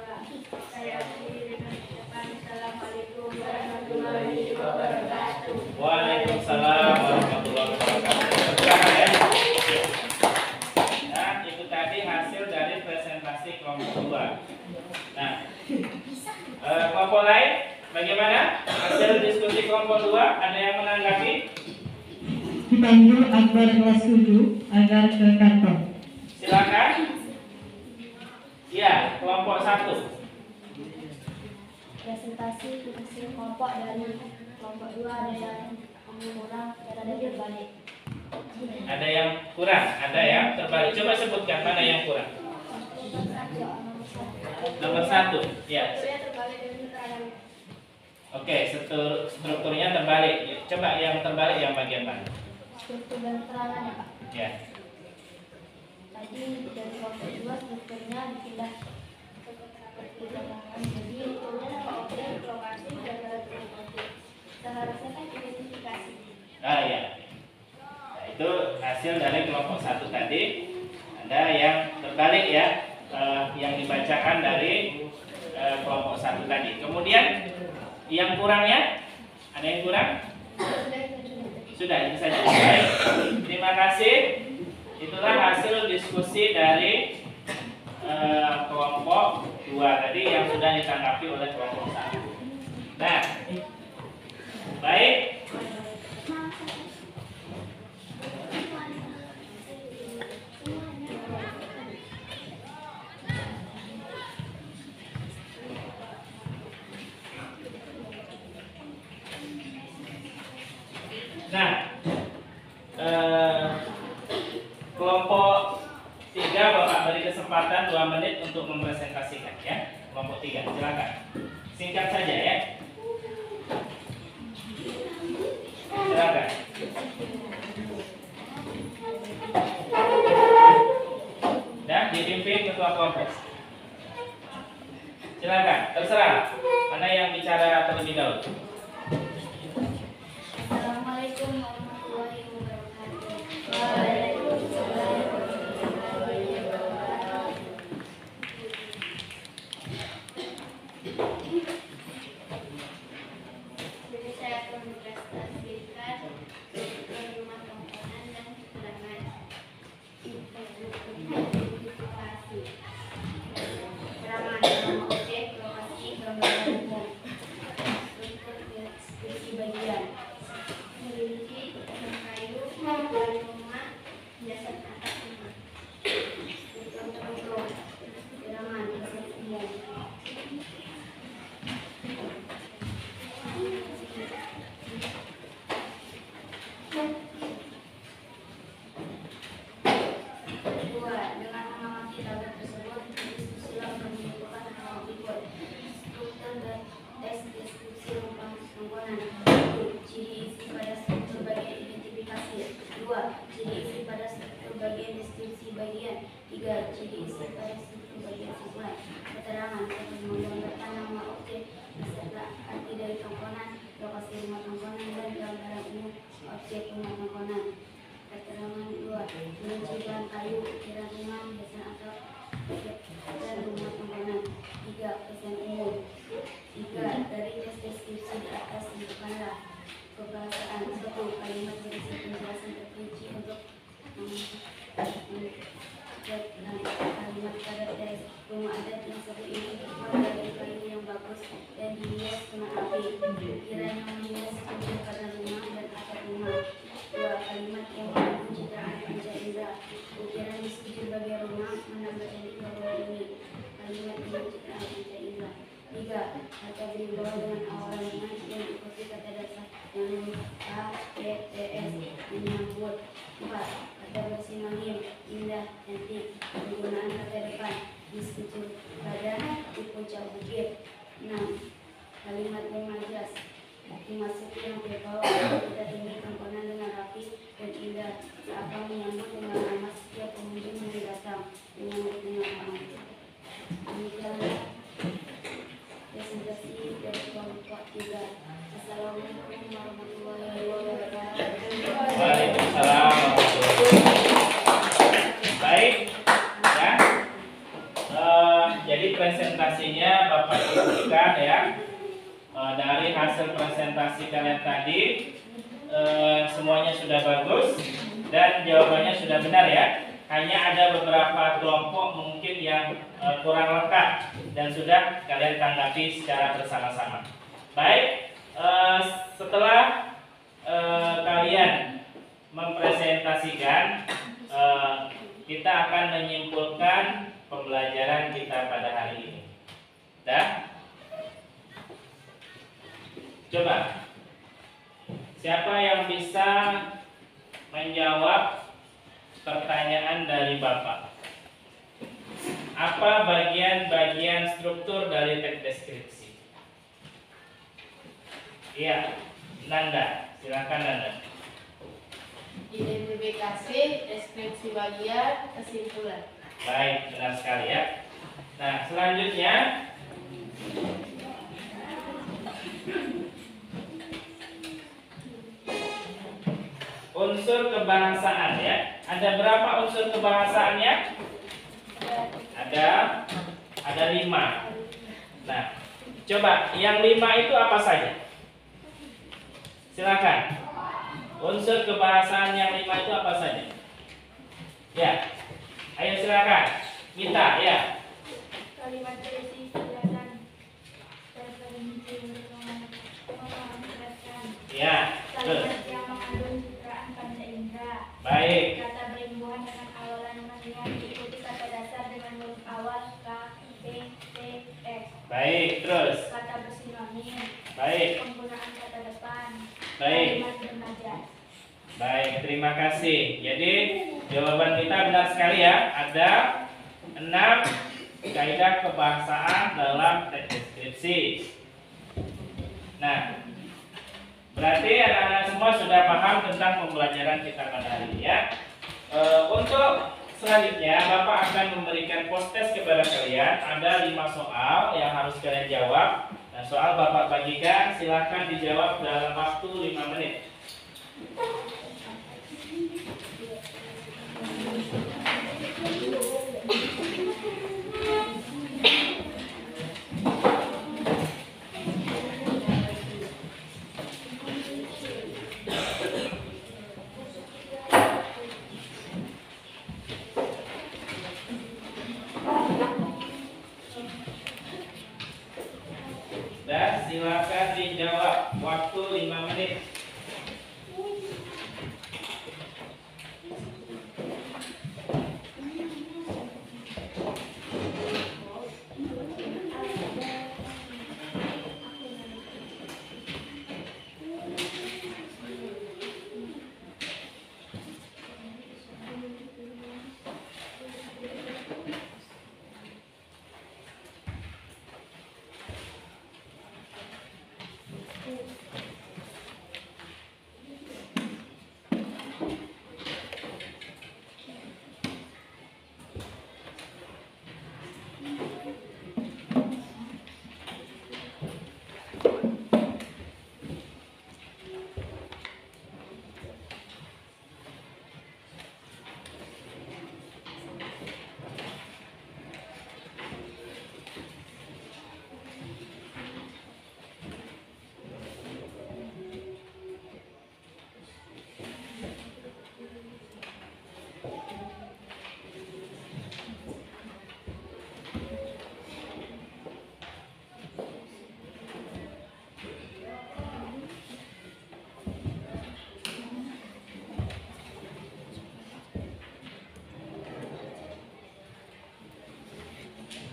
Saya akhiri dengan ucapan Assalamualaikum warahmatullahi wabarakatuh. Waalaikumsalam warahmatullahi wabarakatuh. Silakan ya. Nah, itu tadi hasil dari presentasi kelompok 2. Nah, kelompok lain bagaimana hasil diskusi kelompok 2? Ada yang menanggapi? Dipanggil Akbar kelas 7 agar ke kantor. Silakan. Ya, kelompok 1. Presentasi hasil kelompok dari kelompok 2 ada yang kurang dan ada yang terbalik. Ada yang kurang, ada yang terbalik. Coba sebutkan mana yang kurang. Nomor 1. Ya. Oke, strukturnya terbalik. Coba yang terbalik yang bagian mana? Struktur dan keterangan ya Pak. Ya. Tadi dari kelompok 2 strukturnya dipindah ke keterangan. Jadi strukturnya nama objek, lokasi, dan karakteristik objek. Seharusnya kan identifikasi. Ah ya. Nah, itu hasil dari kelompok 1 tadi. Ada yang terbalik ya, yang dibacakan dari kelompok 1 tadi. Kemudian yang kurangnya, ada yang kurang? Sudah, itu saja. Baik. Terima kasih. Itulah hasil diskusi dari kelompok 2 tadi yang sudah ditanggapi oleh kelompok 1. Nah, baik. Nah, kelompok 3 Bapak beri kesempatan 2 menit untuk mempresentasikan ya. Kelompok 3, silakan. Singkat saja ya. Silakan. Dan dipimpin ketua kelompok. Silakan, terserah. Mana yang bicara terlebih dahulu? Assalamualaikum warahmatullahi wabarakatuh. Waalaikumsalam. Jadi saya akan mempresentasikan rumah komponen dan keterangan identifikasi. Keterangan nama objek, lokasi, gambaran umum. Struktur deskripsi bagian. Memiliki kayu, bahan rumah, hiasan atap rumah. Struktur terbentuk. Keterangan kesaksian. Kedua, dengan mengamati tabel tersebut, diskusilah menentukan hal berikut. Struktur dan tes deskripsi rumah komponen. 1. Ciri isi pada struktur bagian identifikasi. 2. Ciri isi pada struktur bagian deskripsi bagian. 3. Ciri isi pada struktur bagian siswa. Keterangan. 1. Menggambarkan nama objek beserta arti dari komponen, lokasi rumah komponen, dan gambaran umum objek rumah komponen. Keterangan 2. Merincikan kayu, ukiran rumah, hiasan atap, dan rumah komponen. 3. Kesan umum. 3. Dari tes deskripsi di atas tentukanlah kebahasaan. 1. Kalimat berisi penjelasan terperinci untuk kalimat pada teks. Rumah adat yang satu ini terbuat dari kayu yang bagus dan dihias dengan api. Ukiran yang menghias di bawah dengan awalan dengan yang diikuti kata dasar yang A, B, T, S menyambut. 4. Kata bersinonim indah, cantik. Penggunaan kata depan di sekujur badan, di puncak bukit. 6. Kalimat majas dimasuki yang berbau kita tinggi sempurna dengan rapi dan indah, seakan menyambut dengan ramah setiap pengunjung yang datang menyambut dengan ramah. Demikianlah presentasi dari kelompok 3. Assalamualaikum warahmatullahi wabarakatuh. Waalaikumsalam warahmatullahi wabarakatuh. Baik, ya. Jadi presentasinya Bapak berikan ya. Dari hasil presentasi kalian tadi semuanya sudah bagus dan jawabannya sudah benar ya. Hanya ada beberapa kelompok mungkin yang kurang lengkap dan sudah kalian tanggapi secara bersama-sama. Baik, setelah kalian mempresentasikan, kita akan menyimpulkan pembelajaran kita pada hari ini. Dah? Coba, siapa yang bisa menjawab pertanyaan dari Bapak? Apa bagian-bagian struktur dari teks deskripsi? Iya, Nanda, silakan Nanda. Identifikasi, deskripsi bagian, kesimpulan. Baik, benar sekali ya. Nah, selanjutnya unsur kebahasaan ya. Ada berapa unsur kebahasaannya? Ada 5. Nah, coba yang 5 itu apa saja? Silakan. Unsur kebahasaan yang 5 itu apa saja? Ya. Ayo silakan. Minta ya. Kalimat berisi penjelasan terperinci untuk menjelaskan. Ya. Betul. Kalimat yang mengandung citraan panca indera. Baik. Kata berimbuhan dengan awalan yang diikuti kata dasar dengan huruf awal K, B, T, S. Baik, terus. Kata bersinonim. Baik. Penggunaan kata depan. Baik. Kalimat bermajas. Baik, terima kasih. Jadi jawaban kita benar sekali ya. Ada 6 kaidah kebahasaan dalam teks deskripsi. Nah, berarti anak-anak semua sudah paham tentang pembelajaran kita pada hari ini ya. Untuk selanjutnya Bapak akan memberikan post-test kepada kalian. Ada 5 soal yang harus kalian jawab. Nah, soal Bapak bagikan, silahkan dijawab dalam waktu 5 menit. Dan silakan dijawab waktu 5 menit.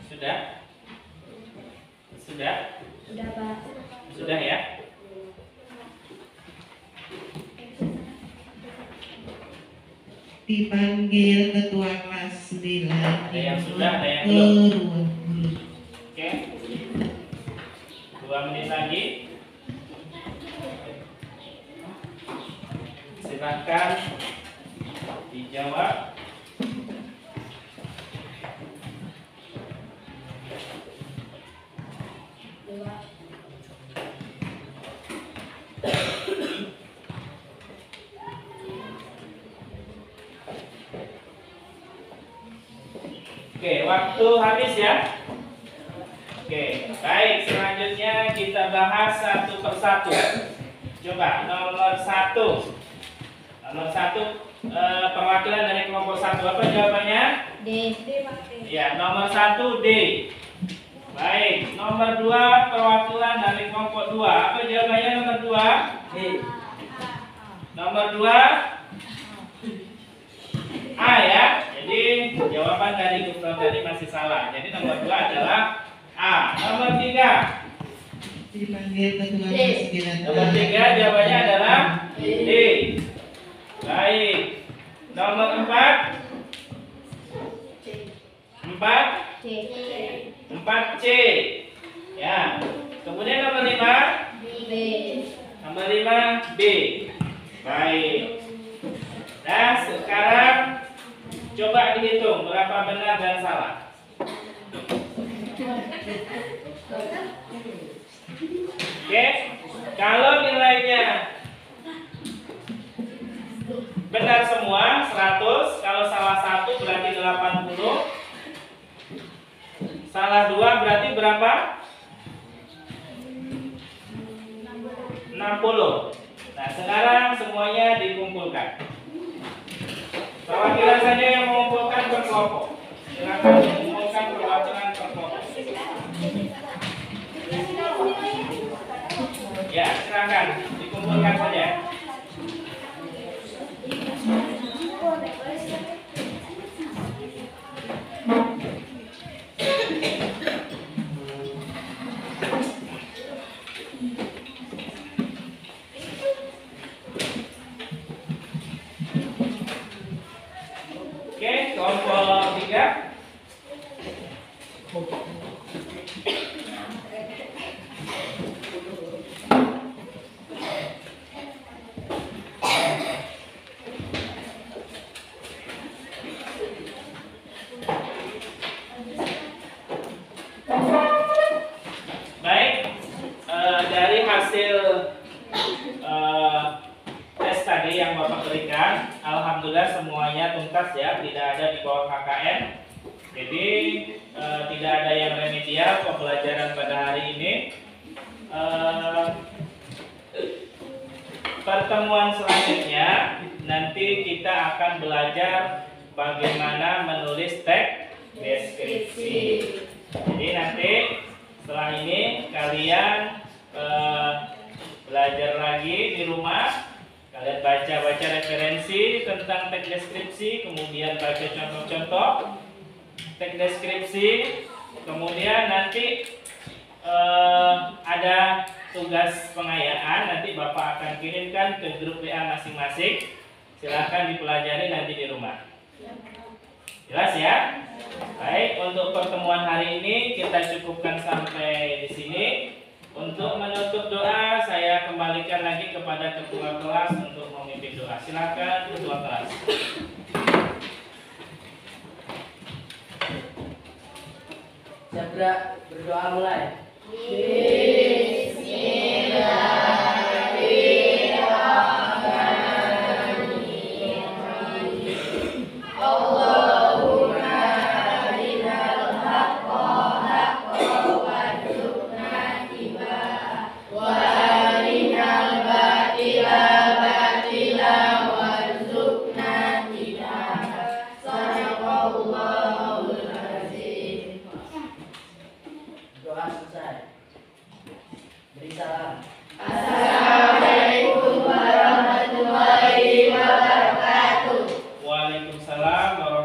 Sudah? Sudah? Sudah, Pak. Sudah ya? Dipanggil ketua kelas 9. Ada yang sudah, ada yang belum. Keluar. Oke. 2 menit lagi. Silakan dijawab. Oke, waktu habis ya. Oke, baik. Selanjutnya kita bahas satu persatu. Coba nomor 1. Nomor 1 perwakilan dari kelompok 1 apa jawabannya? D. Ya, nomor 1 D. Baik, nomor 2 perwakilan dari kelompok 2. Apa jawabannya nomor 2? D. Nomor 2 A ya. Jadi jawaban dari Gufron tadi masih salah. Jadi nomor 2 adalah A. Nomor 3. Dipanggil ketua kelas 9. Nomor 3 jawabannya adalah D. Baik. Nomor 4. 4 C. 4C. Ya. Kemudian nomor 5. B. Nomor 5 B. Baik. Nah, sekarang coba dihitung berapa benar dan salah. Oke. Kalau nilainya benar semua 100, kalau salah 1 berarti 80. Salah 2 berarti berapa? 60. Nah, sekarang semuanya dikumpulkan. Perwakilan saja yang mengumpulkan per kelompok. Silakan mengumpulkan perwakilan per kelompok. Ya, silakan dikumpulkan saja. Oke, kelompok 3. Baik, dari hasil tes tadi yang Bapak berikan, alhamdulillah semuanya tuntas ya, tidak ada di bawah KKN. Jadi tidak ada yang remedial pembelajaran pada hari ini. Pertemuan selanjutnya nanti kita akan belajar bagaimana menulis teks deskripsi. Jadi nanti setelah ini kalian belajar lagi di rumah. Kalian baca-baca referensi tentang teks deskripsi, kemudian baca contoh-contoh teks deskripsi, kemudian nanti ada tugas pengayaan, nanti Bapak akan kirimkan ke grup WA masing-masing. Silahkan dipelajari nanti di rumah. Jelas ya? Baik, untuk pertemuan hari ini kita cukupkan sampai di sini. Untuk menutup doa, saya kembalikan lagi kepada ketua kelas untuk memimpin doa. Silakan ketua kelas. Sabra berdoa mulai. Doa selesai. Beri salam. Waalaikumsalam warahmatullahi